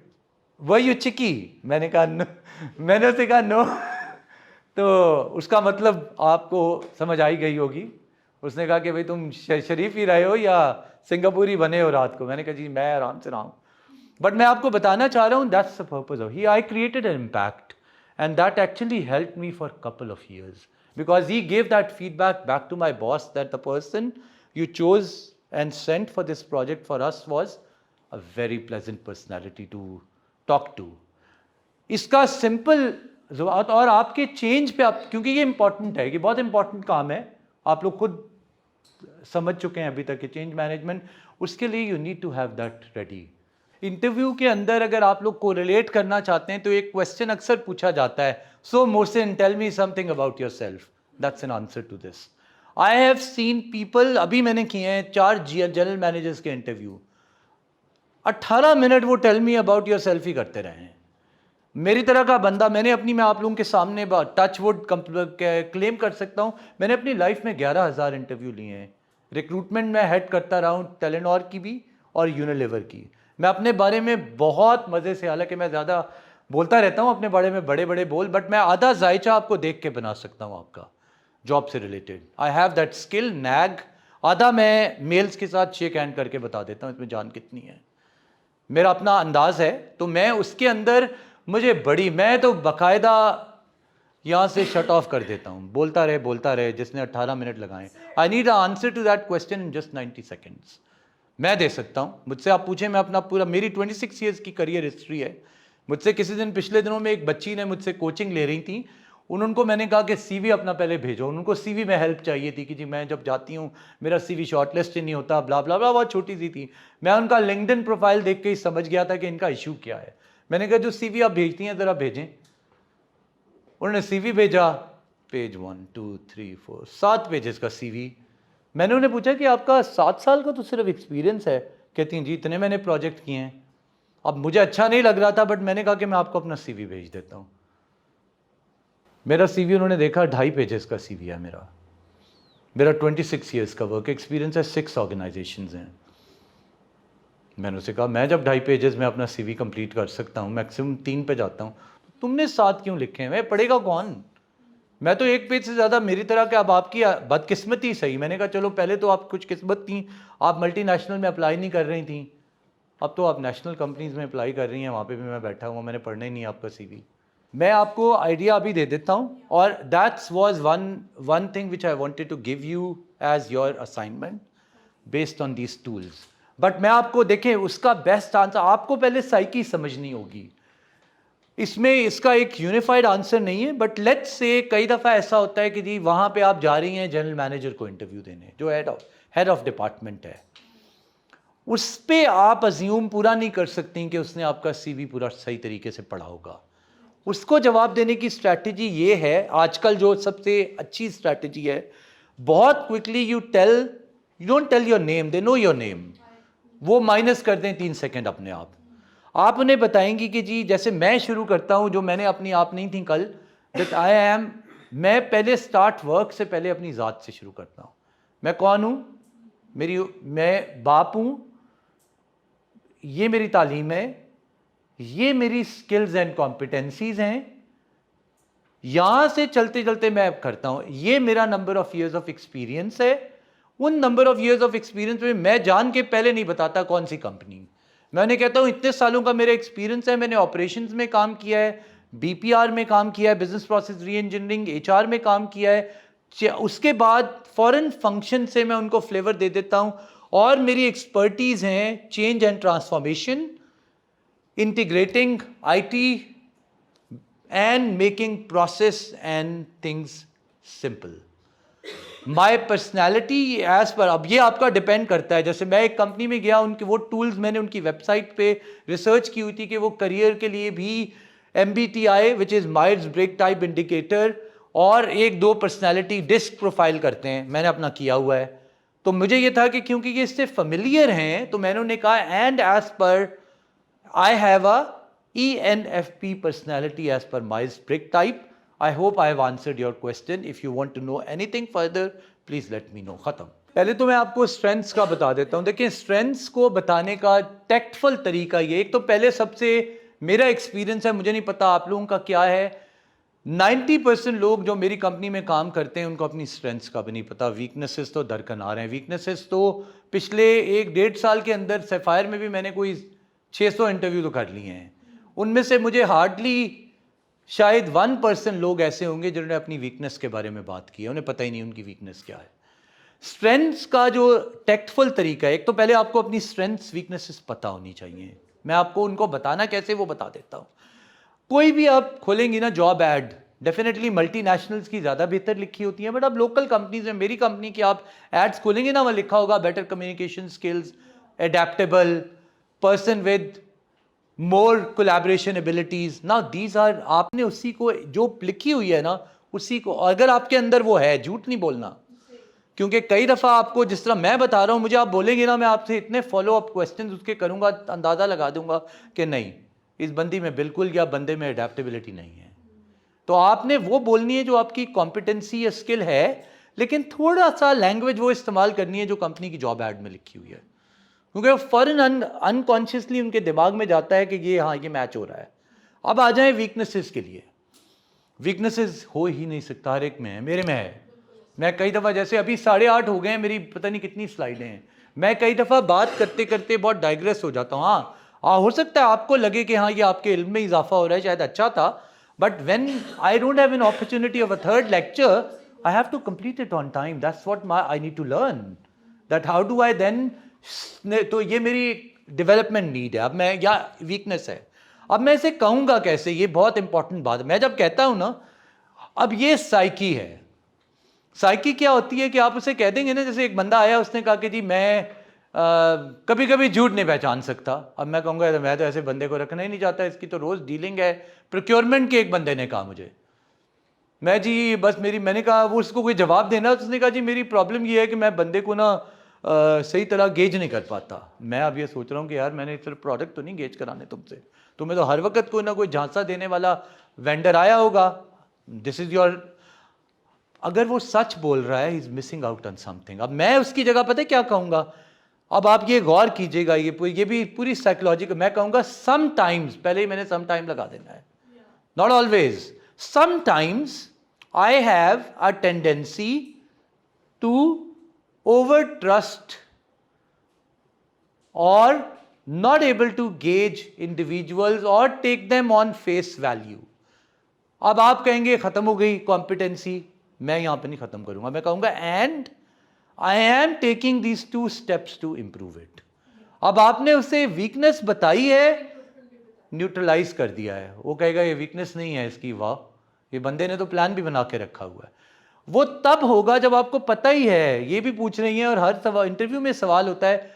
were you cheeky, मैंने कहा नो, मैंने उसे कहा नो। तो उसका मतलब आपको समझ आई गई होगी। उसने कहा कि भाई तुम शरीफ ही रहे हो या सिंगापुरी बने हो रात को, मैंने कहा जी मैं आराम से रहा हूँ। बट मैं आपको बताना चाह रहा हूँ that's the purpose of he, I created an impact and that actually helped me for couple of years because he gave that feedback back to my boss that the person you chose and sent for this project for us was a very pleasant personality to talk to. इसका simple और आपके change पे आप, क्योंकि ये important है, कि बहुत इंपॉर्टेंट काम है, आप लोग खुद समझ चुके हैं अभी तक कि चेंज मैनेजमेंट, उसके लिए you need to have that ready. Interview के अंदर अगर आप लोग को रिलेट करना चाहते हैं तो एक क्वेश्चन अक्सर पूछा जाता है, so Mohsin tell me something about yourself, that's an answer to this. I have seen people, अभी मैंने किए हैं 4 जनरल मैनेजर्स के इंटरव्यू, 18 मिनट वो टेल मी अबाउट योरसेल्फ ही करते रहे हैं। मेरी तरह का बंदा, मैंने अपनी, मैं आप लोगों के सामने टच वुड क्लेम कर सकता हूँ, मैंने अपनी लाइफ में 11,000 इंटरव्यू लिए हैं। रिक्रूटमेंट में हेड करता रहा हूँ, टेलेनॉर की भी और यूनिलीवर की। मैं अपने बारे में बहुत मज़े से, हालांकि मैं ज़्यादा बोलता रहता हूँ अपने बारे में बड़े बड़े बोल, बट मैं आधा जायचा आपको देख के बना सकता हूँ आपका जॉब से related. I have that skill, nag. आधा मैं मेल्स के साथ शेक हैंड करके बता देता हूँ इसमें जान कितनी है, मेरा अपना अंदाज है। तो मैं उसके अंदर मुझे बड़ी, मैं तो बाकायदा यहाँ से शट ऑफ कर देता हूँ, बोलता रहे जिसने 18 मिनट लगाए। I need a answer to that question in just 90 seconds. मैं दे सकता हूँ, मुझसे आप पूछें, मैं अपना पूरा, मेरी 26 ईयर्स की करियर हिस्ट्री है। मुझसे किसी दिन पिछले दिनों में एक बच्ची ने मुझसे कोचिंग ले रही थी, उनको मैंने कहा कि सीवी अपना पहले भेजो, उनको सीवी में हेल्प चाहिए थी कि जी मैं जब जाती हूँ मेरा सीवी शॉर्टलिस्ट ही नहीं होता, ब्ला ब्ला ब्ला, बहुत छोटी सी थी। मैं उनका लिंक्डइन प्रोफाइल देख के ही समझ गया था कि इनका इशू क्या है। मैंने कहा जो सीवी आप भेजती हैं ज़रा भेजें। उन्होंने सीवी भेजा, पेज 1 2 3 4 7 पेजेस का सीवी। मैंने उन्हें पूछा कि आपका 7 साल का तो सिर्फ एक्सपीरियंस है, कहती हैं जी इतने मैंने प्रोजेक्ट किए हैं। अब मुझे अच्छा नहीं लग रहा था, बट मैंने कहा कि मैं आपको अपना सीवी भेज देता हूँ। मेरा सीवी उन्होंने देखा, 2.5 पेजेस का सीवी है मेरा 26 ईयर्स का वर्क एक्सपीरियंस है, 6 ऑर्गेनाइजेशंस हैं। मैंने उसे कहा मैं जब 2.5 पेजेस में अपना सीवी कंप्लीट कर सकता हूँ, मैक्सिमम 3 पे जाता हूँ, तुमने 7 क्यों लिखे हैं? मैं पढ़ेगा कौन? मैं तो 1 पेज से ज़्यादा, मेरी तरह के, अब आपकी बदकिस्मती सही। मैंने कहा चलो पहले तो आप कुछ किस्मत थी, आप मल्टीनेशनल में अप्लाई नहीं कर रही थी, अब तो आप नेशनल कंपनीज़ में अप्लाई कर रही हैं, वहाँ पे भी मैं बैठा हुआ, मैंने पढ़ना ही नहीं आपका सीवी। मैं आपको आइडिया अभी दे देता हूँ, और that's was one thing which I wanted to give you as your assignment based on these tools. But मैं आपको, देखें, उसका बेस्ट आंसर आपको पहले साइकी समझनी होगी। इसमें इसका एक यूनिफाइड आंसर नहीं है, बट लेट्स से कई दफ़ा ऐसा होता है कि जी वहाँ पे आप जा रही हैं जनरल मैनेजर को इंटरव्यू देने, जो हेड ऑफ डिपार्टमेंट है, उस पर आप अज्यूम पूरा नहीं कर सकती कि उसने आपका सीवी पूरा सही तरीके से पढ़ा होगा। उसको जवाब देने की स्ट्रैटेजी ये है, आजकल जो सबसे अच्छी स्ट्रैटेजी है, बहुत quickly you don't tell your name, they know your name, वो माइनस कर दें 3 सेकेंड अपने आप उन्हें बताएंगी कि जी जैसे मैं शुरू करता हूं, जो मैंने अपनी आप नहीं थी कल, दैट आई एम, मैं पहले स्टार्ट वर्क से पहले अपनी ज़ात से शुरू करता हूं। मैं कौन हूं? मैं बाप हूं, ये मेरी तालीम है, ये मेरी स्किल्स एंड कॉम्पिटेंसीज हैं, यहां से चलते चलते मैं करता हूं, ये मेरा number of years of experience है। उन number of years of experience में मैं जान के पहले नहीं बताता कौन सी कंपनी, मैं उन्हें कहता हूं इतने सालों का मेरा एक्सपीरियंस है, मैंने ऑपरेशंस में काम किया है, बीपीआर में काम किया है, बिजनेस प्रोसेस री इंजीनियरिंग, एचआर में काम किया है। उसके बाद फॉरेन फंक्शन से मैं उनको फ्लेवर दे देता हूं, और मेरी एक्सपर्टीज हैं change and transformation, integrating IT and making process and things simple. My personality as per, अब ये आपका डिपेंड करता है. जैसे मैं एक कंपनी में गया, उनके वो टूल्स मैंने उनकी वेबसाइट पे रिसर्च की हुई थी कि वो करियर के लिए भी MBTI which is Myers Briggs type indicator और 1-2 पर्सनैलिटी डिस्क प्रोफाइल करते हैं. मैंने अपना किया हुआ है. तो मुझे ये था कि क्योंकि ये इससे फेमिलियर हैं तो मैंने उन्हें कहा and as per I have a ENFP personality as per Myers Briggs type. I hope I have answered your question. If you want to know anything further, please let me know. खत्म. पहले तो मैं आपको strengths का बता देता हूँ. देखिए, स्ट्रेंथ्स को बताने का टैक्टफुल तरीका ये, एक तो पहले सबसे मेरा एक्सपीरियंस है, मुझे नहीं पता आप लोगों का क्या है, 90% लोग जो मेरी कंपनी में काम करते हैं उनको अपनी स्ट्रेंथ्स का भी नहीं पता. वीकनेसेस तो दरकिनार हैं. वीकनेसेस तो पिछले 1-1.5 साल के अंदर सैफायर में भी मैंने कोई 600 इंटरव्यू तो कर लिए हैं. उनमें से मुझे हार्डली शायद 1% लोग ऐसे होंगे जिन्होंने अपनी वीकनेस के बारे में बात की है. उन्हें पता ही नहीं उनकी वीकनेस क्या है. स्ट्रेंथ्स का जो टैक्टफुल तरीका है, एक तो पहले आपको अपनी स्ट्रेंथ्स वीकनेसेस पता होनी चाहिए. मैं आपको उनको बताना कैसे वो बता देता हूँ. कोई भी आप खोलेंगी ना जॉब एड, डेफिनेटली मल्टीनेशनल्स की ज़्यादा बेहतर लिखी होती है, बट अब लोकल कंपनीज में, मेरी कंपनी की आप एड्स खोलेंगे ना, वहाँ लिखा होगा better communication skills, adaptable, person with more collaboration abilities. ना दीज आर, आपने उसी को जो लिखी हुई है ना उसी को, अगर आपके अंदर वो है, झूठ नहीं बोलना. क्योंकि कई दफ़ा आपको जिस तरह मैं बता रहा हूँ, मुझे आप बोलेंगे ना, मैं आपसे इतने फॉलो अप क्वेश्चन उसके करूँगा, अंदाज़ा लगा दूंगा कि नहीं, इस बंदी में बिल्कुल या बंदे में एडेप्टेबिलिटी नहीं है. तो आपने वो बोलनी है जो आपकी कॉम्पिटेंसी या स्किल है, लेकिन थोड़ा सा लैंग्वेज वो इस्तेमाल करनी है जो कंपनी की जॉब एड में लिखी हुई है, क्योंकि फौरन अनकॉन्शियसली उनके दिमाग में जाता है कि ये, हाँ, ये मैच हो रहा है. अब आ जाए वीकनेसेस के लिए. वीकनेसेस हो ही नहीं सकता, हर एक में है, मेरे में है. मैं कई दफ़ा, जैसे अभी 8:30 हो गए हैं, मेरी पता नहीं कितनी स्लाइडें हैं, मैं कई दफ़ा बात करते करते बहुत डाइग्रेस हो जाता हूँ. हाँ, हो सकता है आपको लगे कि हाँ ये आपके इल्म में इजाफा हो रहा है, शायद अच्छा था, but when I don't have an opportunity of a third lecture, I have to complete it on time. That's what I need to learn, that how do I then. तो ये मेरी डेवलपमेंट नीड है. अब मैं, या weakness है, अब मैं इसे कहूँगा कैसे, ये बहुत इंपॉर्टेंट बात है. मैं जब कहता हूँ ना, अब ये साइकी है. साइकी क्या होती है कि आप उसे कह देंगे ना, जैसे एक बंदा आया, उसने कहा कि जी मैं कभी कभी झूठ नहीं पहचान सकता. अब मैं कहूँगा मैं तो ऐसे बंदे को रखना ही नहीं चाहता, इसकी तो रोज़ डीलिंग है. प्रोक्योरमेंट के एक बंदे ने कहा मुझे, मैं जी बस मैंने कहा, वो उसको कोई जवाब देना, उसने कहा जी मेरी प्रॉब्लम ये है कि मैं बंदे को ना सही तरह गेज नहीं कर पाता. मैं अब ये सोच रहा हूँ कि यार मैंने सिर्फ प्रोडक्ट तो नहीं गेज कराने तुमसे, तुम्हें तो हर वक्त कोई ना कोई झांसा देने वाला वेंडर आया होगा. This is your. अगर वो सच बोल रहा है, is missing out on something. अब मैं उसकी जगह पता है क्या कहूँगा, अब आप ये गौर कीजिएगा, ये भी पूरी साइकोलॉजी. मैं कहूँगा समटाइम्स, पहले ही मैंने समटाइम लगा देना है, not always. Sometimes I have a tendency to over trust और not able to gauge individuals or take them on face value. अब आप कहेंगे खत्म हो गई कॉम्पिटेंसी, मैं यहां पे नहीं खत्म करूंगा, मैं कहूंगा and I am taking these 2 steps to improve it. अब आपने उसे वीकनेस बताई है, न्यूट्रलाइज कर दिया है. वो कहेगा ये वीकनेस नहीं है इसकी, वाह, ये बंदे ने तो प्लान भी बना के रखा हुआ है. वो तब होगा जब आपको पता ही है. ये भी पूछ रही हैं, और हर सवाल इंटरव्यू में सवाल होता है,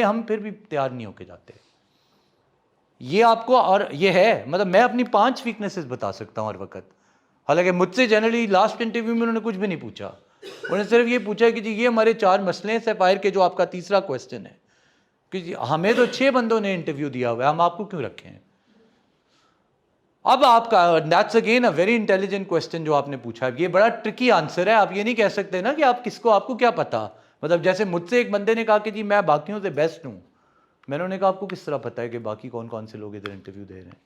हम फिर भी तैयार नहीं होके जाते. ये आपको, और ये है, मतलब मैं अपनी 5 वीकनेसेस बता सकता हूँ हर वक्त. हालांकि मुझसे जनरली लास्ट इंटरव्यू में उन्होंने कुछ भी नहीं पूछा, उन्होंने सिर्फ ये पूछा कि जी ये हमारे 4 मसले हैं सैफायर के, जो आपका तीसरा क्वेश्चन है कि जी हमें तो 6 बंदों ने इंटरव्यू दिया हुआ है, हम आपको क्यों रखें. अब आपका, that's again a very intelligent question जो आपने पूछा. ये बड़ा ट्रिकी आंसर है. आप ये नहीं कह सकते ना कि आप किसको, आपको क्या पता. मतलब जैसे मुझसे एक बंदे ने कहा कि जी मैं बाकियों से बेस्ट हूँ, मैंने उन्हें कहा आपको किस तरह पता है कि बाकी कौन कौन से लोग इधर इंटरव्यू दे रहे हैं.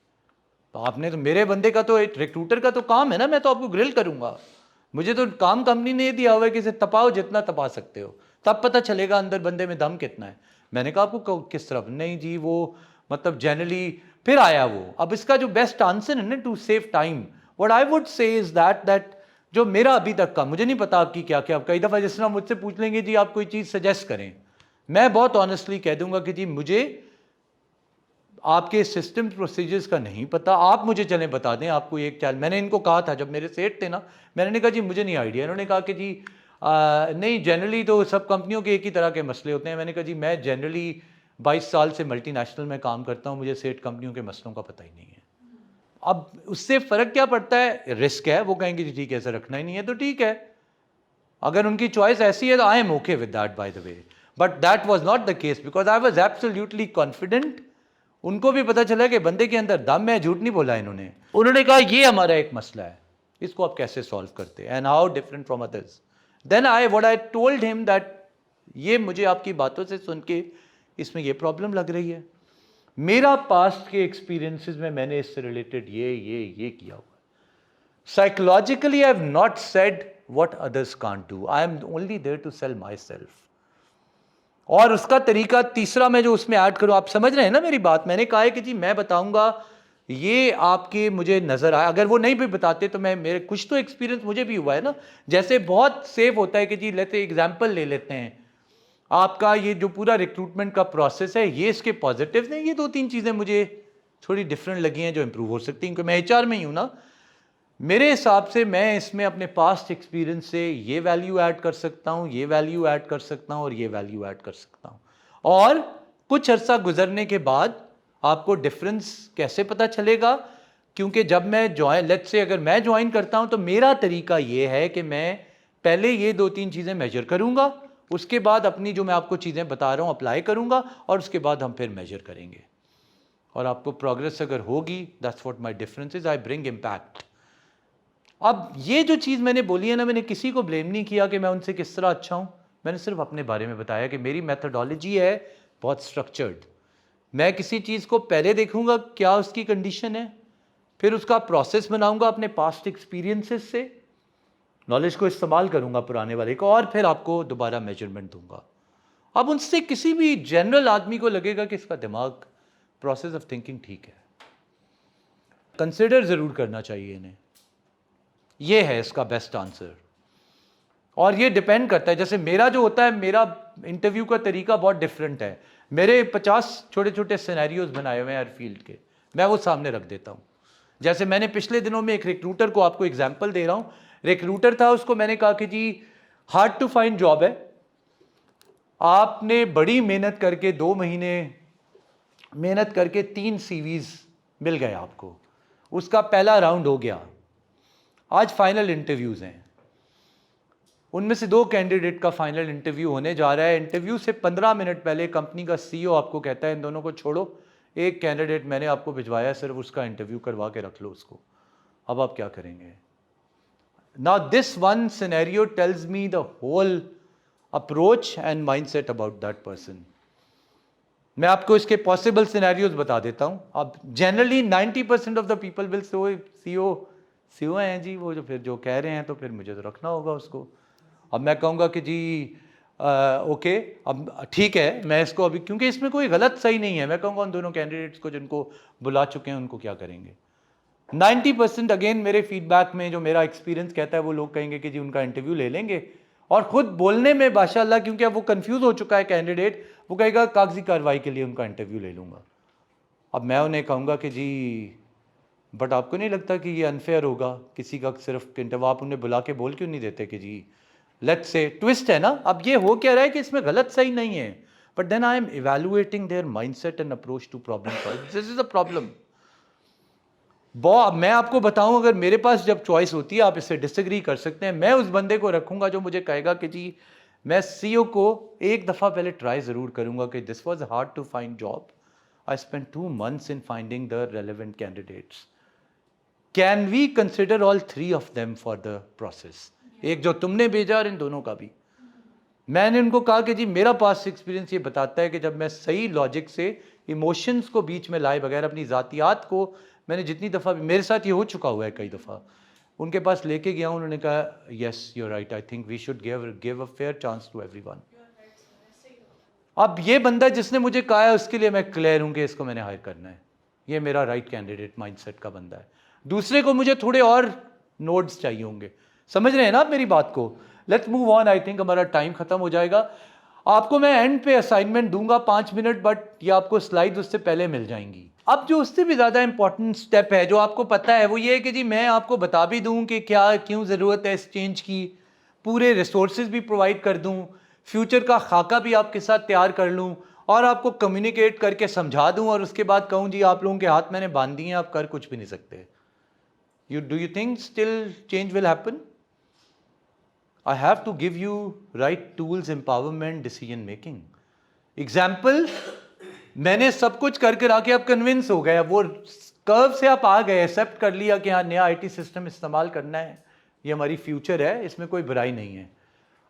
तो आपने तो, मेरे बंदे का तो, एक रिक्रूटर का तो काम है ना, मैं तो आपको ग्रिल करूंगा. मुझे तो काम कंपनी ने दिया हुआ है कि इसे तपाओ जितना तपा सकते हो, तब पता चलेगा अंदर बंदे में दम कितना है. मैंने कहा आपको किस तरफ, नहीं जी वो मतलब जनरली. फिर आया वो. अब इसका जो बेस्ट आंसर है ना, to save time, what I would say is that जो मेरा अभी तक का, मुझे नहीं पता आपकी क्या क्या, कई दफ़ा जिस तरह मुझसे पूछ लेंगे जी आप कोई चीज़ सजेस्ट करें, मैं बहुत ऑनेस्टली कह दूंगा कि जी मुझे आपके सिस्टम प्रोसीजर्स का नहीं पता, आप मुझे चलें बता दें आपको एक चाल। मैंने इनको कहा था जब मेरे सेठ थे ना, मैंने कहा जी मुझे नहीं आइडिया। इन्होंने कहा कि जी नहीं जनरली तो सब कंपनियों के एक ही तरह के मसले होते हैं। मैंने कहा जी मैं जनरली 22 साल से मल्टीनेशनल में काम करता हूँ, मुझे सेठ कंपनियों के मसलों का पता ही नहीं है। अब उससे फ़र्क क्या पड़ता है, रिस्क है, वो कहेंगे जी ठीक है ऐसा रखना ही नहीं है तो ठीक है। अगर उनकी चॉइस ऐसी है तो I am okay with that by the way, but that was not the case because I was absolutely confident. उनको भी पता चला कि बंदे के अंदर दम है, झूठ नहीं बोला इन्होंने। उन्होंने कहा ये हमारा एक मसला है, इसको आप कैसे सॉल्व करते हैं and how different from others. Then I told him that ये मुझे आपकी बातों से सुन के इसमें ये प्रॉब्लम लग रही है, मेरा पास्ट के एक्सपीरियंसेस में मैंने इससे रिलेटेड ये किया हुआ। Psychologically I have not said what others can't do, I am only there to sell myself. और उसका तरीका तीसरा मैं जो उसमें ऐड करूं, आप समझ रहे हैं ना मेरी बात। मैंने कहा है कि जी मैं बताऊंगा ये आपके मुझे नजर आए, अगर वो नहीं भी बताते तो मैं मेरे कुछ तो एक्सपीरियंस मुझे भी हुआ है ना। जैसे बहुत सेफ होता है कि जी लेते एग्जाम्पल ले लेते हैं, आपका ये जो पूरा रिक्रूटमेंट का प्रोसेस है, ये इसके पॉजिटिव हैं, ये 2-3 चीज़ें मुझे थोड़ी डिफरेंट लगी हैं जो इंप्रूव हो सकती हैं, क्योंकि मैं एचआर में ही हूँ ना। मेरे हिसाब से मैं इसमें अपने पास्ट एक्सपीरियंस से ये वैल्यू ऐड कर सकता हूँ, ये वैल्यू ऐड कर सकता हूँ और ये वैल्यू ऐड कर सकता हूँ। और कुछ अर्सा गुजरने के बाद आपको डिफरेंस कैसे पता चलेगा, क्योंकि जब मैं ज्वाइन, लेट्स से अगर मैं ज्वाइन करता हूँ तो मेरा तरीका ये है कि मैं पहले ये 2-3 चीज़ें मेजर करूँगा, उसके बाद अपनी जो मैं आपको चीज़ें बता रहा हूँ अप्लाई करूँगा और उसके बाद हम फिर मेजर करेंगे और आपको प्रोग्रेस अगर होगी, that's what my difference is, I bring impact. अब ये जो चीज़ मैंने बोली है ना, मैंने किसी को ब्लेम नहीं किया कि मैं उनसे किस तरह अच्छा हूँ, मैंने सिर्फ अपने बारे में बताया कि मेरी मेथडोलॉजी है बहुत स्ट्रक्चर्ड। मैं किसी चीज़ को पहले देखूँगा क्या उसकी कंडीशन है, फिर उसका प्रोसेस बनाऊँगा अपने पास्ट एक्सपीरियंसेस से, नॉलेज को इस्तेमाल करूँगा पुराने वाले को, और फिर आपको दोबारा मेजरमेंट दूंगा। अब उनसे किसी भी जनरल आदमी को लगेगा कि इसका दिमाग, प्रोसेस ऑफ थिंकिंग ठीक है, कंसिडर ज़रूर करना चाहिए इन्हें, ये है इसका बेस्ट आंसर। और ये डिपेंड करता है, जैसे मेरा जो होता है, मेरा इंटरव्यू का तरीका बहुत डिफरेंट है। मेरे 50 छोटे छोटे सिनेरियोज बनाए हुए हैं हर फील्ड के, मैं वो सामने रख देता हूँ। जैसे मैंने पिछले दिनों में एक रिक्रूटर को, आपको एग्जाम्पल दे रहा हूँ, रिक्रूटर था, उसको मैंने कहा कि जी हार्ड टू फाइंड जॉब है, आपने बड़ी मेहनत करके 2 महीने मेहनत करके 3 सीवीज मिल गए आपको, उसका पहला राउंड हो गया, आज फाइनल इंटरव्यूज हैं, उनमें से 2 कैंडिडेट का फाइनल इंटरव्यू होने जा रहा है। इंटरव्यू से 15 मिनट पहले कंपनी का सीईओ आपको कहता है इन दोनों को छोड़ो, एक कैंडिडेट मैंने आपको भिजवाया, सिर्फ उसका इंटरव्यू करवा के रख लो उसको। अब आप क्या करेंगे? Now this one scenario tells me the whole approach and mindset about that person. मैं आपको इसके पॉसिबल सिनेरियोज बता देता हूँ। अब generally 90% of the people will CO हैं जी, वो जो फिर जो कह रहे हैं तो फिर मुझे तो रखना होगा उसको। अब मैं कहूँगा कि जी ओके, अब ठीक है, मैं इसको अभी, क्योंकि इसमें कोई गलत सही नहीं है, मैं कहूँगा उन दोनों कैंडिडेट्स को जिनको बुला चुके हैं उनको क्या करेंगे। 90% अगेन मेरे फीडबैक में जो मेरा एक्सपीरियंस कहता है, वो लोग कहेंगे कि जी उनका इंटरव्यू ले लेंगे, और खुद बोलने में माशाल्लाह, क्योंकि अब वो कंफ्यूज हो चुका है कैंडिडेट, वो कहेगा कागजी कार्रवाई के लिए उनका इंटरव्यू ले लूँगा। अब मैं उन्हें कहूँगा कि जी बट आपको नहीं लगता कि ये अनफेयर होगा किसी का सिर्फ इंटरव्यू, आप उन्हें बुला के बोल क्यों नहीं देते कि जी लेट्स से ट्विस्ट है ना। अब ये हो क्या रहा है कि इसमें गलत सही नहीं है, but then I am evaluating their mindset and approach to problem solving, this is a problem. मैं आपको बताऊं, अगर मेरे पास जब चॉइस होती है, आप इससे डिसएग्री कर सकते हैं, मैं उस बंदे को रखूंगा जो मुझे कहेगा कि जी मैं सीईओ को एक दफ़ा पहले ट्राई ज़रूर करूंगा कि this was hard to find job, I spend 2 months in finding the relevant candidates, can we consider all 3 of them for the process, एक जो तुमने भेजा और इन दोनों का भी। मैंने उनको कहा कि जी मेरा पास्ट एक्सपीरियंस ये बताता है कि जब मैं सही लॉजिक से इमोशंस को बीच में लाए बगैर अपनी ज़ातियात को, मैंने जितनी दफ़ा, मेरे साथ ये हो चुका हुआ है कई दफ़ा, उनके पास लेके गया, उन्होंने कहा yes you are right, I think we should give a fair chance to everyone. अब ये बंदा जिसने मुझे कहा है उसके लिए मैं क्लियर हूँ कि इसको मैंने हायर करना है, ये मेरा राइट कैंडिडेट माइंडसेट का बंदा है। दूसरे को मुझे थोड़े और नोट्स चाहिए होंगे, समझ रहे हैं ना आप मेरी बात को। Let's move on, I think हमारा टाइम खत्म हो जाएगा। आपको मैं एंड पे असाइनमेंट दूंगा 5 मिनट, बट ये आपको स्लाइड उससे पहले मिल जाएंगी। अब जो उससे भी ज़्यादा इंपॉर्टेंट स्टेप है जो आपको पता है वो ये है कि जी मैं आपको बता भी दूं कि क्या क्यों ज़रूरत है इस चेंज की, पूरे रिसोर्सेज भी प्रोवाइड कर दूं, फ्यूचर का खाका भी आपके साथ तैयार कर लूं और आपको कम्युनिकेट करके समझा दूं और उसके बाद कहूं जी आप लोगों के हाथ मैंने बांध दिए हैं, आप कर कुछ भी नहीं सकते। Do you think still change will happen? I have to give you right tools, empowerment, decision making. Example, मैंने सब कुछ करके आके आप कन्विंस हो गए, वो कर्व से आप आ गए, एक्सेप्ट कर लिया कि हाँ नया आईटी सिस्टम इस्तेमाल करना है, ये हमारी फ्यूचर है, इसमें कोई बुराई नहीं है।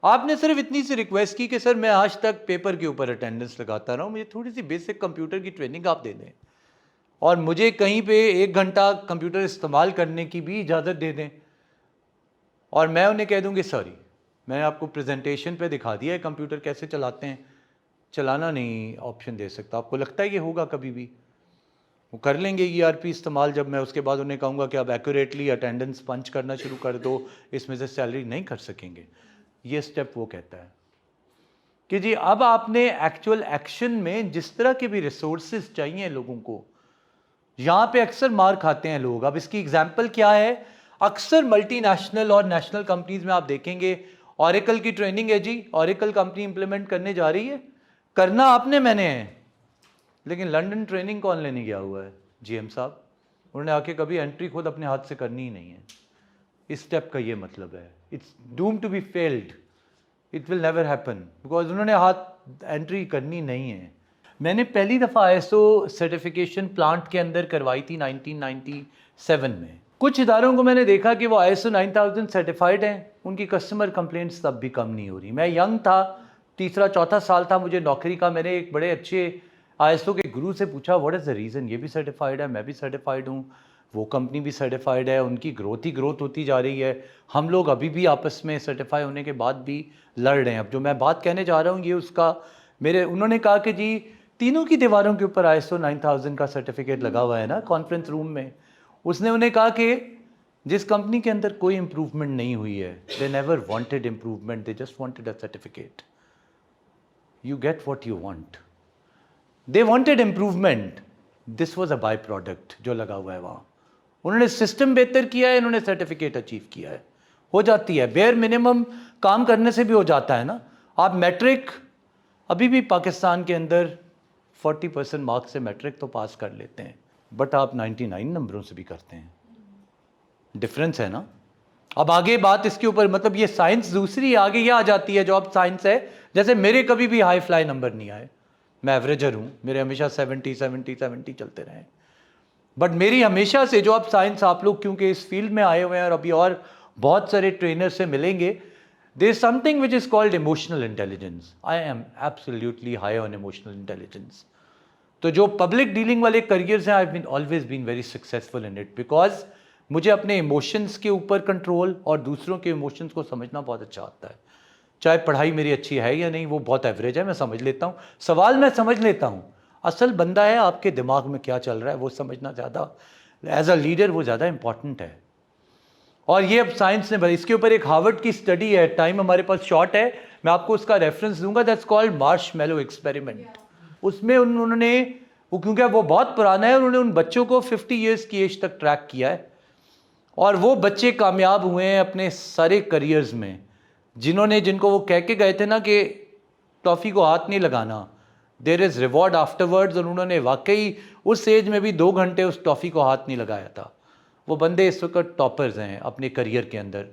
आपने सिर्फ इतनी सी रिक्वेस्ट की कि सर मैं आज तक पेपर के ऊपर अटेंडेंस लगाता रहा हूँ, मुझे थोड़ी सी बेसिक कंप्यूटर की ट्रेनिंग आप दे दें और मुझे कहीं पे 1 घंटा कंप्यूटर इस्तेमाल करने की भी इजाज़त दे दें, और मैं उन्हें कह दूँगी सॉरी मैंने आपको प्रेजेंटेशन पे दिखा दिया है कंप्यूटर कैसे चलाते हैं, चलाना नहीं ऑप्शन दे सकता। आपको लगता है ये होगा कभी भी? वो कर लेंगे ERP इस्तेमाल जब मैं उसके बाद उन्हें कहूँगा कि आप एक्यूरेटली अटेंडेंस पंच करना शुरू कर दो, इसमें से सैलरी नहीं कर सकेंगे। ये स्टेप वो कहता है कि जी अब आपने एक्चुअल एक्शन में जिस तरह के भी रिसोर्सेज चाहिए लोगों को, यहाँ पे अक्सर मार खाते हैं लोग। अब इसकी एग्जाम्पल क्या है, अक्सर मल्टीनेशनल और नेशनल कंपनीज में आप देखेंगे ऑरेकल की ट्रेनिंग है जी, ऑरेकल कंपनी इंप्लीमेंट करने जा रही है, करना आपने मैंने है, लेकिन लंदन ट्रेनिंग कौन लेने गया हुआ है? GM साहब, उन्होंने आके कभी एंट्री खुद अपने हाथ से करनी ही नहीं है। इस स्टेप का ये मतलब है, it's doom to be failed, it will never happen, because उन्होंने हाथ एंट्री करनी नहीं है। मैंने पहली दफ़ा ISO सर्टिफिकेशन प्लांट के अंदर करवाई थी 1997 में। कुछ इदारों को मैंने देखा कि वो ISO 9000 सर्टिफाइड हैं, उनकी कस्टमर कंप्लेंट्स तब भी कम नहीं हो रही। मैं यंग था, तीसरा चौथा साल था मुझे नौकरी का, मैंने एक बड़े अच्छे ISO के गुरु से पूछा व्हाट इज़ द रीज़न, ये भी सर्टिफाइड है, मैं भी सर्टिफाइड हूँ, वो कंपनी भी सर्टिफाइड है, उनकी ग्रोथ ही ग्रोथ होती जा रही है, हम लोग अभी भी आपस में सर्टिफाई होने के बाद भी लड़ रहे हैं। अब जो मैं बात कहने जा रहा हूँ ये उसका उन्होंने कहा कि जी तीनों की दीवारों के ऊपर ISO 9000 का सर्टिफिकेट लगा हुआ है ना कॉन्फ्रेंस रूम में। उसने उन्हें कहा कि जिस कंपनी के अंदर कोई इंप्रूवमेंट नहीं हुई है, they never wanted improvement, they just wanted a certificate. You get what you want, they wanted improvement, this was a by product जो लगा हुआ है वहाँ। उन्होंने सिस्टम बेहतर किया है, इन्होंने सर्टिफिकेट अचीव किया है, हो जाती है। बेयर मिनिमम काम करने से भी हो जाता है ना। आप मैट्रिक अभी भी पाकिस्तान के अंदर 40% मार्क्स से मैट्रिक तो पास कर लेते हैं, बट आप 99 नंबरों से भी करते हैं, डिफरेंस है ना। अब आगे बात इसके ऊपर, मतलब ये साइंस दूसरी आगे ये आ जाती है जो अब साइंस है। जैसे मेरे कभी भी हाई फ्लाई नंबर नहीं आए, मैं एवरेजर हूँ, मेरे हमेशा 70 चलते रहे, बट मेरी हमेशा से जो अब साइंस, आप लोग क्योंकि इस फील्ड में आए हुए हैं और अभी और बहुत सारे ट्रेनर से मिलेंगे, there is something which is called emotional intelligence. I am absolutely high on emotional intelligence. तो जो पब्लिक डीलिंग वाले करियर्स हैं, I've been always been very successful in it because मुझे अपने इमोशंस के ऊपर कंट्रोल और दूसरों के इमोशंस को समझना बहुत अच्छा आता है। चाहे पढ़ाई मेरी अच्छी है या नहीं, वो बहुत एवरेज है, मैं समझ लेता हूँ, सवाल मैं समझ लेता हूँ, असल बंदा है आपके दिमाग में क्या चल रहा है वो समझना ज़्यादा, एज अ लीडर वो ज़्यादा इंपॉर्टेंट है। और ये अब साइंस ने भाई, इसके ऊपर एक हार्वर्ड की स्टडी है, टाइम हमारे पास शॉर्ट है, मैं आपको उसका रेफरेंस दूंगा, दैट्स कॉल्ड मार्शमैलो एक्सपेरिमेंट। उसमें उन्होंने वो, क्योंकि वो बहुत पुराना है, उन्होंने उन बच्चों को 50 ईयर्स की एज तक ट्रैक किया है और वो बच्चे कामयाब हुए हैं अपने सारे करियर्स में, जिनको वो कह के गए थे ना कि टॉफ़ी को हाथ नहीं लगाना, देयर इज़ रिवॉर्ड आफ्टरवर्ड्स, और उन्होंने वाकई उस एज में भी 2 घंटे उस टॉफ़ी को हाथ नहीं लगाया था। वो बंदे इस वक्त टॉपर्स हैं अपने करियर के अंदर,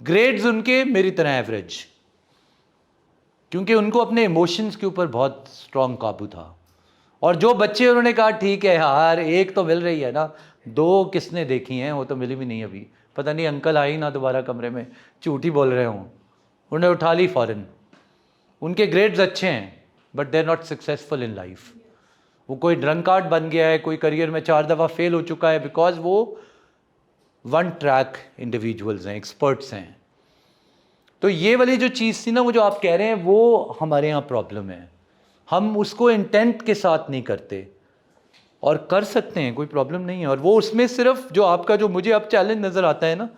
ग्रेड्स उनके मेरी तरह एवरेज, क्योंकि उनको अपने इमोशंस के ऊपर बहुत स्ट्रॉन्ग काबू था। और जो बच्चे उन्होंने कहा ठीक है यार, एक तो मिल रही है ना, 2 किसने देखी हैं, वो तो मिली भी नहीं अभी, पता नहीं अंकल आई ना दोबारा कमरे में, झूठ ही बोल रहे हों, उन्हें उठा ली फ़ौरन। उनके ग्रेड्स अच्छे हैं but they are not successful in life. वो कोई ड्रंकार्ड बन गया है, कोई करियर में 4 दफ़ा फेल हो चुका है, बिकॉज वो 1 ट्रैक इंडिविजुअल्स हैं, एक्सपर्ट्स हैं। तो ये वाली जो चीज़ थी ना, वो जो आप कह रहे हैं, वो हमारे यहाँ प्रॉब्लम है, हम उसको इंटेंट के साथ नहीं करते, और कर सकते हैं, कोई प्रॉब्लम नहीं है। और वो उसमें सिर्फ जो आपका, जो मुझे अब चैलेंज नज़र आता है ना,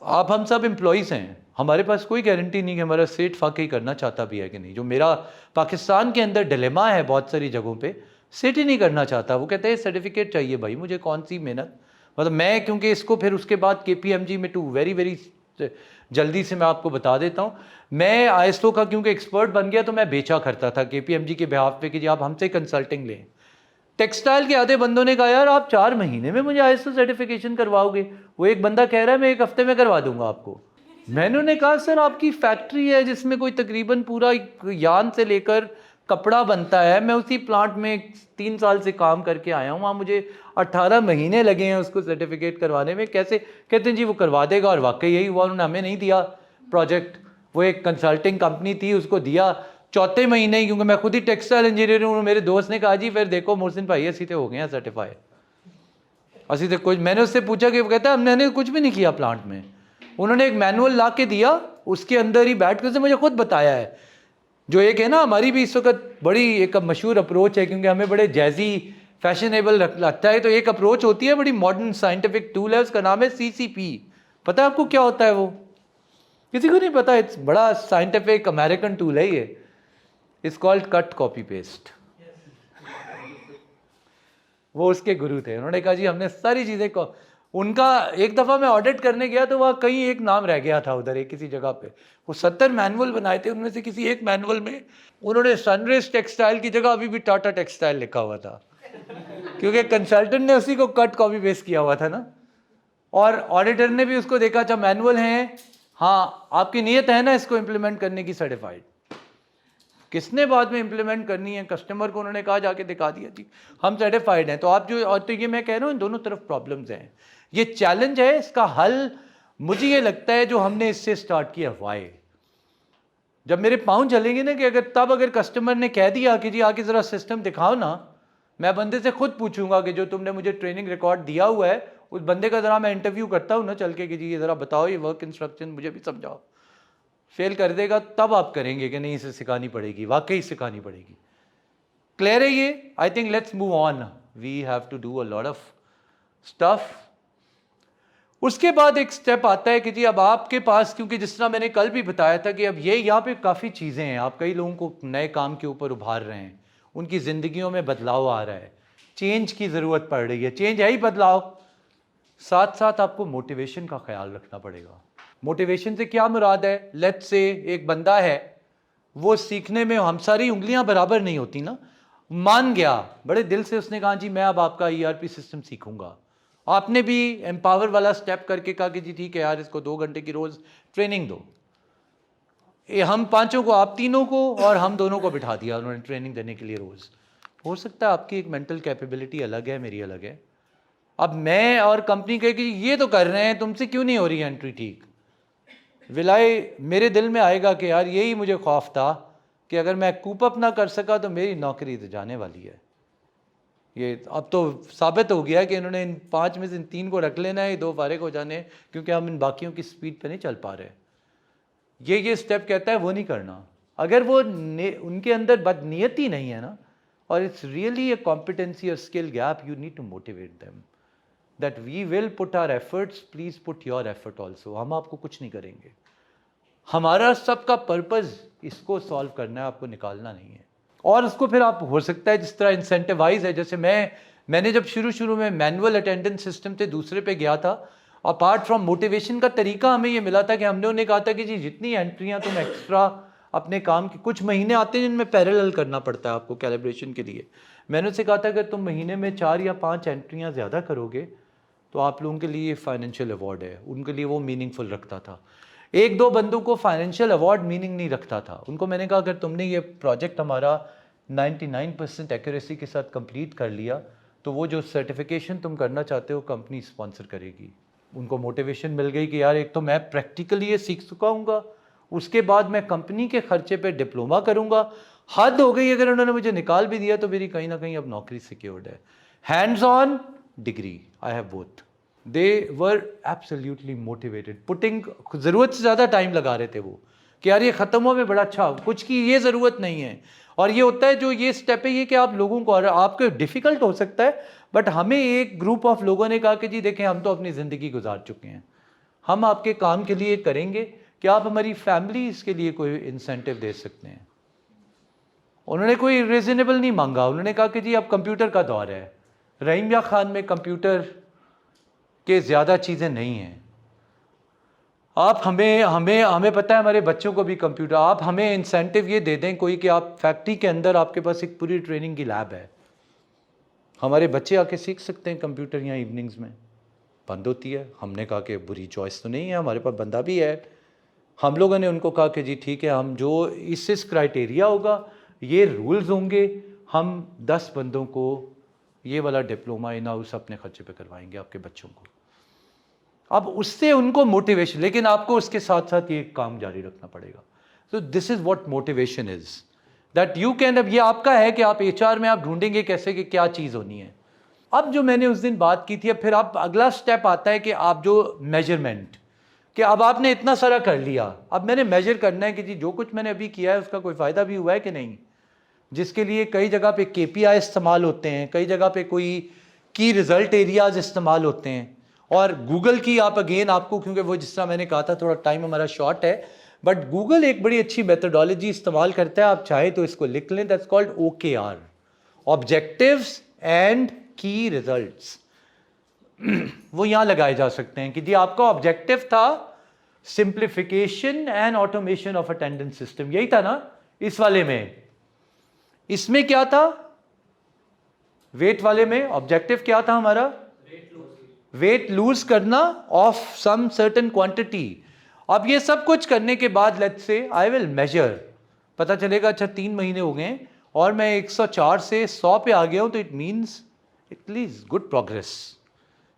आप हम सब एम्प्लॉइज़ हैं, हमारे पास कोई गारंटी नहीं कि हमारा सेठ वाकई करना चाहता भी है कि नहीं। जो मेरा पाकिस्तान के अंदर डिलेमा है बहुत सारी जगहों पे, सेठ ही नहीं करना चाहता। वो कहते हैं सर्टिफिकेट चाहिए भाई, मुझे कौन सी मेहनत, मतलब मैं क्योंकि इसको फिर उसके बाद KPMG में टू वेरी वेरी जल्दी से मैं आपको बता देता हूँ, मैं ISO का क्योंकि एक्सपर्ट बन गया तो मैं बेचा करता था KPMG के बिहाफ पे कि जी आप हमसे कंसल्टिंग लें। टेक्सटाइल के आधे बंदों ने कहा यार आप 4 महीने में मुझे ISO सर्टिफिकेशन करवाओगे, वो एक बंदा कह रहा है मैं 1 हफ्ते में करवा दूंगा आपको। मैंने कहा सर आपकी फैक्ट्री है जिसमें कोई तकरीबन पूरा यान से लेकर कपड़ा बनता है, मैं उसी प्लांट में 3 साल से काम करके आया हूँ, वहाँ मुझे 18 महीने लगे हैं उसको सर्टिफिकेट करवाने में, कैसे? कहते हैं जी वो करवा देगा। और वाकई यही हुआ, उन्होंने हमें नहीं दिया प्रोजेक्ट, वो एक कंसल्टिंग कंपनी थी उसको दिया। चौथे महीने ही, क्योंकि मैं खुद ही टेक्सटाइल इंजीनियर हूँ, मेरे दोस्त ने कहा जी फिर देखो मोहसिन भाई असी तो हो गए हैं सर्टिफाइड, असी तो कुछ। मैंने उससे पूछा कि वो कहता है हमने कुछ भी नहीं किया प्लांट में, उन्होंने एक मैनुअल ला के दिया, उसके अंदर ही बैठ कर उसने मुझे खुद बताया है। जो एक है ना हमारी भी इस वक्त बड़ी एक मशहूर अप्रोच है, क्योंकि हमें बड़े जैजी फैशनेबल लगता है, तो एक अप्रोच होती है बड़ी मॉडर्न साइंटिफिक टूल है, उसका नाम है CCP। पता है आपको क्या होता है वो? किसी को नहीं पता। इट्स बड़ा साइंटिफिक अमेरिकन टूल है ये, it's called cut copy paste. वो उसके गुरु थे, उन्होंने कहा जी हमने सारी चीज़ें को, उनका एक दफ़ा मैं ऑडिट करने गया तो वहाँ कहीं एक नाम रह गया था उधर एक किसी जगह पे, वो 70 मैनुअल बनाए थे, उनमें से किसी एक मैनुअल में उन्होंने सनराइज टेक्सटाइल की जगह अभी भी टाटा टेक्सटाइल लिखा हुआ था, क्योंकि कंसल्टेंट ने उसी को कट कॉपी पेस्ट किया हुआ था ना। और ऑडिटर ने भी उसको देखा, अच्छा मैनुअल है, हाँ आपकी नीयत है ना इसको इम्प्लीमेंट करने की, सर्टिफाइड। किसने बाद में इंप्लीमेंट करनी है, कस्टमर को उन्होंने कहा जाके दिखा दिया जी हम सर्टिफाइड हैं। तो आप जो, और तो ये मैं कह रहा हूँ इन दोनों तरफ प्रॉब्लम्स हैं, ये चैलेंज है, इसका हल मुझे ये लगता है जो हमने इससे स्टार्ट किया वाई, जब मेरे पाँव चलेंगे ना कि अगर कस्टमर ने कह दिया कि जी आके ज़रा सिस्टम दिखाओ ना, मैं बंदे से खुद पूछूंगा कि जो तुमने मुझे ट्रेनिंग रिकॉर्ड दिया हुआ है उस बंदे का ज़रा मैं इंटरव्यू करता हूँ ना चल के कि जी ये ज़रा बताओ ये वर्क इंस्ट्रक्शन मुझे भी समझाओ। फेल कर देगा तब आप करेंगे कि नहीं इसे सिखानी पड़ेगी, वाकई सिखानी पड़ेगी। क्लियर है ये? I think let's move on, we have to do a lot of stuff. उसके बाद एक स्टेप आता है कि जी अब आपके पास, क्योंकि जिस तरह मैंने कल भी बताया था कि अब ये यहाँ पे काफ़ी चीज़ें हैं, आप कई लोगों को नए काम के ऊपर उभार रहे हैं, उनकी ज़िंदगियों में बदलाव आ रहा है, चेंज की ज़रूरत पड़ रही है, चेंज है ही बदलाव, साथ साथ आपको मोटिवेशन का ख्याल रखना पड़ेगा। मोटिवेशन से क्या मुराद है? लेट्स से एक बंदा है, वो सीखने में हम सारी उंगलियां बराबर नहीं होती ना, मान गया बड़े दिल से, उसने कहा जी मैं अब आपका ERP सिस्टम सीखूंगा, आपने भी एम्पावर वाला स्टेप करके कहा कि जी ठीक है यार इसको 2 घंटे की रोज़ ट्रेनिंग दो, हम 5 को, आप 3 को और हम दोनों को बिठा दिया उन्होंने ट्रेनिंग देने के लिए रोज़। हो सकता है आपकी एक मेंटल कैपेबिलिटी अलग है, मेरी अलग है। अब मैं और कंपनी कहे कि ये तो कर रहे हैं, तुमसे क्यों नहीं हो रही एंट्री ठीक, विलाय मेरे दिल में आएगा कि यार यही मुझे खौफ था कि अगर मैं कूप अप ना कर सका तो मेरी नौकरी तो जाने वाली है। ये अब तो साबित हो गया कि इन्होंने इन 5 में से 3 को रख लेना है, 2 फारिग हो जाने, क्योंकि हम इन बाकियों की स्पीड पे नहीं चल पा रहे। ये स्टेप कहता है वो नहीं करना। अगर वो उनके अंदर बदनीयती नहीं है ना, और इट्स रियली अ कॉम्पिटेंसी और skill gap, you need to motivate them that we will put our efforts, please put your effort also. हम आपको कुछ नहीं करेंगे, हमारा सबका पर्पज़ इसको सॉल्व करना है, आपको निकालना नहीं है। और उसको फिर आप, हो सकता है जिस तरह इंसेंटिवाइज है, जैसे मैंने जब शुरू में मैनुअल अटेंडेंस सिस्टम से दूसरे पे गया था, अपार्ट फ्रॉम मोटिवेशन का तरीका हमें ये मिला था कि हमने उन्हें कहा था कि जी जितनी एंट्रियाँ तुम एक्स्ट्रा अपने काम की, कुछ महीने आते हैं जिनमें पैरेलल करना पड़ता है आपको कैलिब्रेशन के लिए, मैंने उनसे कहा था कि तुम महीने में 4 या 5 एंट्रियाँ ज़्यादा करोगे तो आप लोगों के लिए फाइनेंशियल अवार्ड है, उनके लिए वो मीनिंगफुल रखता था। 1-2 बंदों को फाइनेंशियल अवार्ड मीनिंग नहीं रखता था, उनको मैंने कहा अगर तुमने ये प्रोजेक्ट हमारा 99% एक्यूरेसी के साथ कंप्लीट कर लिया तो वो जो सर्टिफिकेशन तुम करना चाहते हो कंपनी स्पॉन्सर करेगी। उनको मोटिवेशन मिल गई कि यार एक तो मैं प्रैक्टिकली ये सीख चुका हूँगा, उसके बाद मैं कंपनी के खर्चे पे डिप्लोमा करूँगा, हद हो गई, अगर उन्होंने मुझे निकाल भी दिया तो मेरी कहीं ना कहीं अब नौकरी सिक्योर्ड है। Hands on degree, I have both. They were absolutely motivated, putting, ज़रूरत से ज़्यादा टाइम लगा रहे थे वो कि यार ये ख़त्म हो में बड़ा अच्छा, कुछ की ये ज़रूरत नहीं है। और ये होता है जो ये स्टेप है ये कि आप लोगों को, और आपको डिफ़िकल्ट हो सकता है, बट हमें एक ग्रुप ऑफ लोगों ने कहा कि जी देखें हम तो अपनी ज़िंदगी गुजार चुके हैं, हम आपके काम के लिए करेंगे, क्या आप हमारी फैमिलीज़ के लिए कोई इंसेंटिव दे सकते हैं? उन्होंने कोई रीज़नेबल नहीं मांगा, उन्होंने कहा कि जी अब कंप्यूटर का दौर है, रहीम या खान में कंप्यूटर के ज़्यादा चीज़ें नहीं हैं, आप हमें हमें हमें पता है हमारे बच्चों को भी कंप्यूटर, आप हमें इंसेंटिव ये दे दें कोई कि आप फैक्ट्री के अंदर आपके पास एक पूरी ट्रेनिंग की लैब है, हमारे बच्चे आके सीख सकते हैं कंप्यूटर यहाँ इवनिंग्स में। बंद होती है। हमने कहा कि बुरी चॉइस तो नहीं है, हमारे पास बंदा भी है। हम लोगों ने उनको कहा कि जी ठीक है, हम जो इस क्राइटेरिया होगा, ये रूल्स होंगे, हम 10 बंदों को ये वाला डिप्लोमा इन हाउस अपने खर्चे पे करवाएंगे आपके बच्चों को। अब उससे उनको मोटिवेशन, लेकिन आपको उसके साथ साथ ये काम जारी रखना पड़ेगा। तो this is what motivation is, that you can, अब ये आपका है कि आप एचआर में आप ढूंढेंगे कैसे कि क्या चीज़ होनी है। अब जो मैंने उस दिन बात की थी, अब फिर आप अगला स्टेप आता है कि आप जो मेजरमेंट, कि अब आपने इतना सारा कर लिया, अब मैंने मेजर करना है कि जी जो कुछ मैंने अभी किया है उसका कोई फ़ायदा भी हुआ है कि नहीं, जिसके लिए कई जगह पे KPI इस्तेमाल होते हैं, कई जगह पे कोई की रिज़ल्ट एरियाज इस्तेमाल होते हैं। और गूगल की आप अगेन आपको, क्योंकि वो जिस तरह मैंने कहा था थोड़ा टाइम हमारा शॉर्ट है, बट गूगल एक बड़ी अच्छी मेथडोलॉजी इस्तेमाल करता है, आप चाहे तो इसको लिख लें, that's called OKR, objectives and की रिजल्ट्स। वो यहाँ लगाए जा सकते हैं कि जी आपका ऑब्जेक्टिव था simplification and automation of attendance system, यही था ना इस वाले में। इसमें क्या था, वेट वाले में ऑब्जेक्टिव क्या था हमारा, वेट लूज करना ऑफ सम सर्टेन क्वांटिटी। अब ये सब कुछ करने के बाद let's say I will measure, पता चलेगा अच्छा 3 महीने हो गए और मैं 104 से 100 पे आ गया हूं, तो it means at least good progress,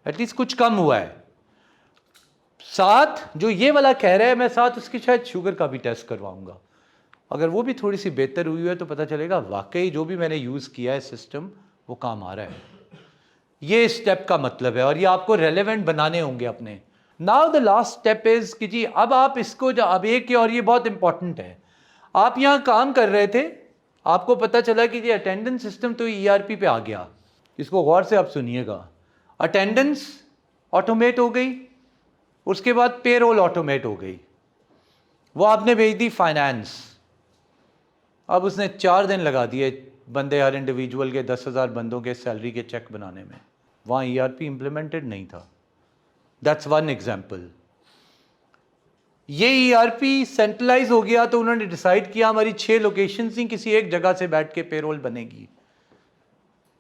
at least कुछ कम हुआ है। साथ जो ये वाला कह रहा है, मैं साथ उसकी शायद शुगर का भी टेस्ट करवाऊंगा, अगर वो भी थोड़ी सी बेहतर हुई है तो पता चलेगा वाकई जो भी मैंने यूज़ किया है सिस्टम वो काम आ रहा है। ये स्टेप का मतलब है, और ये आपको रेलेवेंट बनाने होंगे अपने। Now the last step is कि जी अब आप इसको अब एक, और ये बहुत इंपॉर्टेंट है, आप यहाँ काम कर रहे थे, आपको पता चला कि जी अटेंडेंस सिस्टम तो ERP पे आ गया, इसको गौर से आप सुनिएगा। अटेंडेंस ऑटोमेट हो गई, उसके बाद पेरोल ऑटोमेट हो गई, वो आपने भेज दी फाइनेंस। अब उसने 4 दिन लगा दिए बंदे हर इंडिविजुअल के 10,000 बंदों के सैलरी के चेक बनाने में, वहाँ ERP इम्प्लीमेंटेड नहीं था। That's one example. ये ERP सेंट्रलाइज हो गया तो उन्होंने डिसाइड किया हमारी 6 लोकेशन ही किसी एक जगह से बैठ के पेरोल बनेगी,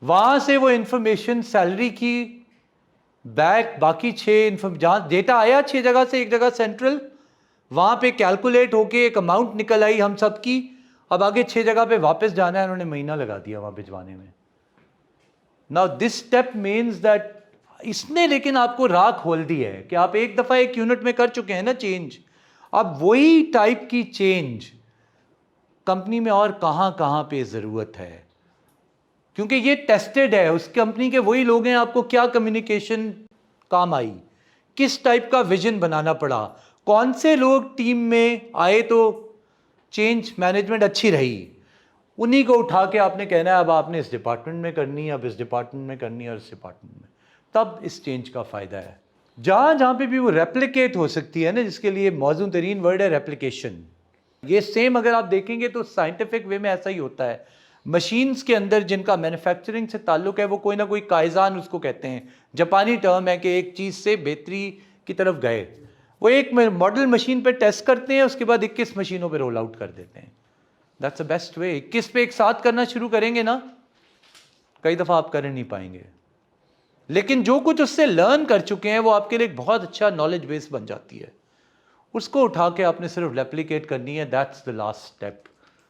वहाँ से वो इंफॉर्मेशन सैलरी की बैक बाकी 6 जहाँ डेटा आया 6 जगह से एक जगह सेंट्रल, वहाँ पे कैलकुलेट होके एक अमाउंट निकल आई हम सब की, अब आगे 6 जगह पे वापस जाना है, उन्होंने महीना लगा दिया वहाँ भिजवाने में। Now this step means that इसने लेकिन आपको राह खोल दी है कि आप एक दफ़ा एक यूनिट में कर चुके हैं ना चेंज, अब वही टाइप की चेंज कंपनी में और कहाँ कहाँ पे ज़रूरत है, क्योंकि ये टेस्टेड है, उस कंपनी के वही लोग हैं। आपको क्या कम्युनिकेशन काम आई, किस टाइप का विजन बनाना पड़ा, कौन से लोग टीम में आए तो चेंज मैनेजमेंट अच्छी रही, उन्हीं को उठा के आपने कहना है अब आपने इस डिपार्टमेंट में करनी है, अब इस डिपार्टमेंट में करनी है और इस डिपार्टमेंट में, तब इस चेंज का फ़ायदा है। जहाँ जहाँ पे भी वो रेप्लिकेट हो सकती है ना, जिसके लिए मौजूद तरीन वर्ड है रेप्लिकेशन। ये सेम अगर आप देखेंगे तो साइंटिफिक वे में ऐसा ही होता है। मशीन्स के अंदर जिनका मैन्युफैक्चरिंग से ताल्लुक है वो कोई ना कोई कायजान उसको कहते हैं, जापानी टर्म है कि एक चीज़ से बेहतरी की तरफ गए, वो एक मॉडल मशीन पे टेस्ट करते हैं, उसके बाद 21 मशीनों पे रोल आउट कर देते हैं। That's the best way. 21 पे एक साथ करना शुरू करेंगे ना, कई दफ़ा आप कर नहीं पाएंगे, लेकिन जो कुछ उससे लर्न कर चुके हैं वो आपके लिए एक बहुत अच्छा नॉलेज बेस बन जाती है, उसको उठा के आपने सिर्फ रेप्लिकेट करनी है। That's the last step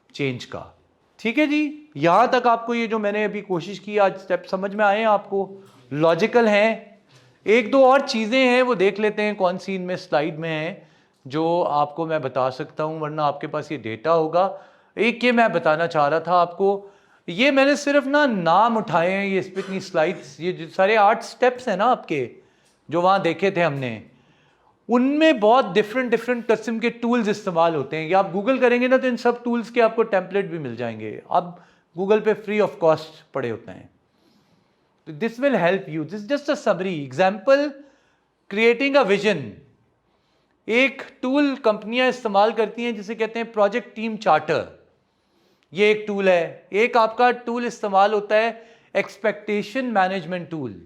change का। ठीक है जी, यहाँ तक आपको ये जो मैंने अभी कोशिश की आज स्टेप समझ में आए हैं, आपको लॉजिकल हैं। एक दो और चीज़ें हैं वो देख लेते हैं कौन सी इनमें स्लाइड में है जो आपको मैं बता सकता हूँ, वरना आपके पास ये डेटा होगा। एक ये मैं बताना चाह रहा था आपको, ये मैंने सिर्फ ना नाम उठाए हैं, ये इस पर इतनी स्लाइड्स, ये जो सारे 8 स्टेप्स हैं ना आपके जो वहाँ देखे थे हमने, उनमें बहुत डिफरेंट किस्म के टूल्स इस्तेमाल होते हैं। ये आप गूगल करेंगे ना तो इन सब टूल्स के आपको टेम्पलेट भी मिल जाएंगे, अब गूगल पे फ्री ऑफ कॉस्ट पड़े होते हैं। तो this will help you, this just a summary example, creating a vision. एक टूल कंपनियां इस्तेमाल करती हैं जिसे कहते हैं प्रोजेक्ट टीम चार्टर, ये एक टूल है। एक आपका टूल इस्तेमाल होता है एक्सपेक्टेशन मैनेजमेंट टूल,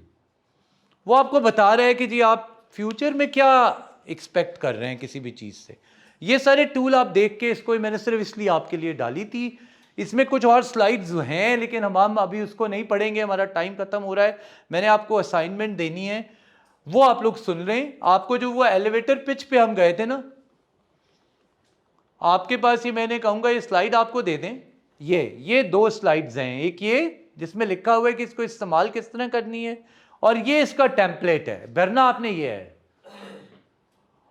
वो आपको बता रहा है कि जी आप फ्यूचर में क्या एक्सपेक्ट कर रहे हैं किसी भी चीज़ से। ये सारे टूल आप देख के, इसको मैंने सिर्फ इसलिए आपके लिए डाली थी। इसमें कुछ और स्लाइड्स हैं लेकिन हम अभी उसको नहीं पढ़ेंगे, हमारा टाइम खत्म हो रहा है। मैंने आपको असाइनमेंट देनी है, वो आप लोग सुन रहे हैं। आपको जो वो एलिवेटर पिच पे हम गए थे ना, आपके पास ये मैंने कहूँगा ये स्लाइड आपको दे दें। ये 2 स्लाइड्स हैं, एक ये जिसमें लिखा हुआ है कि इसको इस्तेमाल किस तरह करनी है, और ये इसका टेम्पलेट है। भरना आपने ये है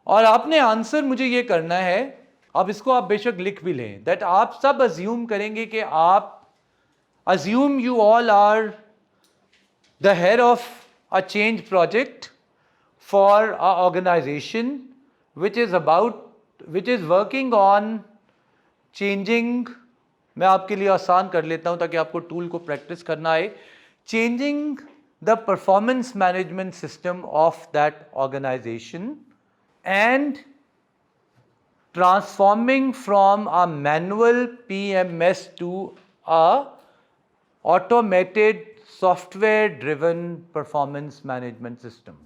और आपने आंसर मुझे ये करना है। अब इसको आप बेशक लिख भी लें, दैट आप सब अज्यूम करेंगे कि आप assume you all are the head of a change project for a organization which is working on changing, मैं आपके लिए आसान कर लेता हूं ताकि आपको टूल को प्रैक्टिस करना आए, changing the performance management system of that organization and transforming from a manual PMS to a automated software driven performance management system.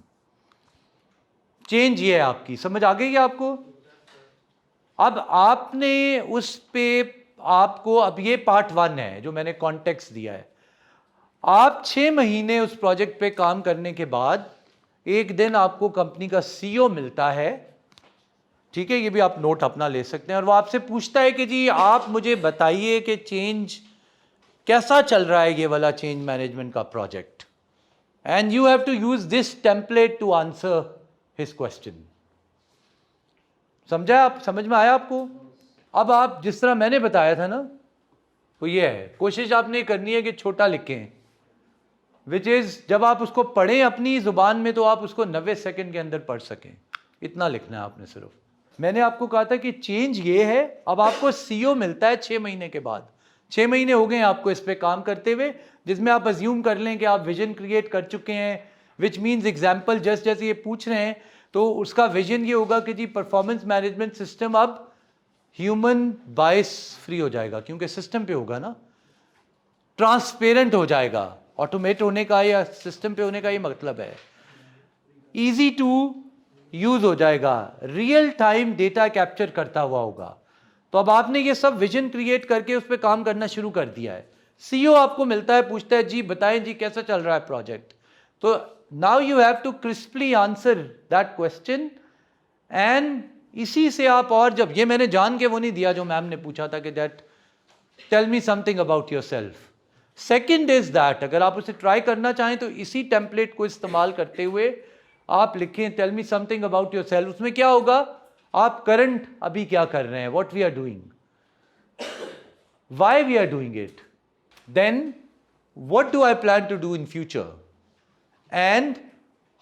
Change ये है आपकी, समझ आ गई है आपको? अब आपने उस पे आपको, अब ये पार्ट 1 है जो मैंने कॉन्टेक्स्ट दिया है। आप 6 महीने उस प्रोजेक्ट पे काम करने के बाद एक दिन आपको कंपनी का सीईओ मिलता है, ठीक है, ये भी आप नोट अपना ले सकते हैं, और वो आपसे पूछता है कि जी आप मुझे बताइए कि चेंज कैसा चल रहा है, ये वाला चेंज मैनेजमेंट का project, and you have to use this template to answer his question. समझा? आप समझ में आया आपको? अब आप जिस तरह मैंने बताया था ना, वो ये है, कोशिश आपने करनी है कि छोटा लिखें, विच इज जब आप उसको पढ़ें अपनी जुबान में तो आप उसको 90 सेकंड के अंदर पढ़ सकें, इतना लिखना है आपने सिर्फ। मैंने आपको कहा था कि चेंज ये है। अब आपको सीईओ मिलता है 6 महीने के बाद, 6 महीने हो गए आपको इस पे काम करते हुए, जिसमें आप अज्यूम कर लें कि आप विजन क्रिएट कर चुके हैं, विच मीन्स एग्जाम्पल जस्ट जैसे ये पूछ रहे हैं तो उसका विजन ये होगा कि जी परफॉर्मेंस मैनेजमेंट सिस्टम अब ह्यूमन बायस फ्री हो जाएगा, क्योंकि सिस्टम पे होगा ना, ट्रांसपेरेंट हो जाएगा। ऑटोमेट होने का या सिस्टम पे होने का ये मतलब है, इजी टू यूज हो जाएगा, रियल टाइम डेटा कैप्चर करता हुआ होगा। तो अब आपने ये सब विजन क्रिएट करके उस पर काम करना शुरू कर दिया है। सीईओ आपको मिलता है, पूछता है जी बताएं जी कैसा चल रहा है प्रोजेक्ट। तो now you have to crisply answer that question, and इसी से आप, और जब ये मैंने जान के वो नहीं दिया जो मैम ने पूछा था कि that tell me something about yourself. Second is that अगर आप उसे ट्राई करना चाहें तो इसी टेम्पलेट को इस्तेमाल करते हुए आप लिखें tell me something about yourself. उसमें क्या होगा, आप करंट अभी क्या कर रहे हैं, what we are doing, why we are doing it, then what do I plan to do in future, and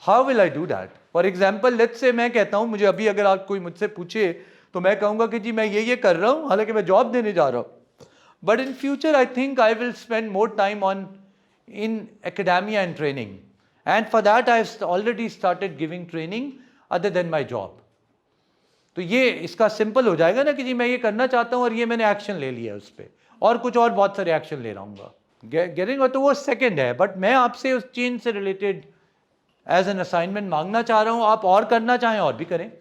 how will I do that. For example let's say मैं कहता हूं, मुझे अभी अगर आप कोई मुझसे पूछे तो मैं कहूंगा कि जी मैं ये कर रहा हूं, हालांकि मैं जॉब देने जा रहा हूं, but in future I think I will spend more time in academia and training, and for that I have already started giving training other than my job। तो ये इसका सिंपल हो जाएगा ना कि जी मैं ये करना चाहता हूँ और ये मैंने एक्शन ले लिया उस पर, और कुछ और बहुत सारे एक्शन ले रहा हूँ, गेटिंग। तो वो सेकंड है, बट मैं आपसे उस चेंज से रिलेटेड एज एन असाइनमेंट मांगना चाह रहा हूँ, आप और करना चाहें और भी करें।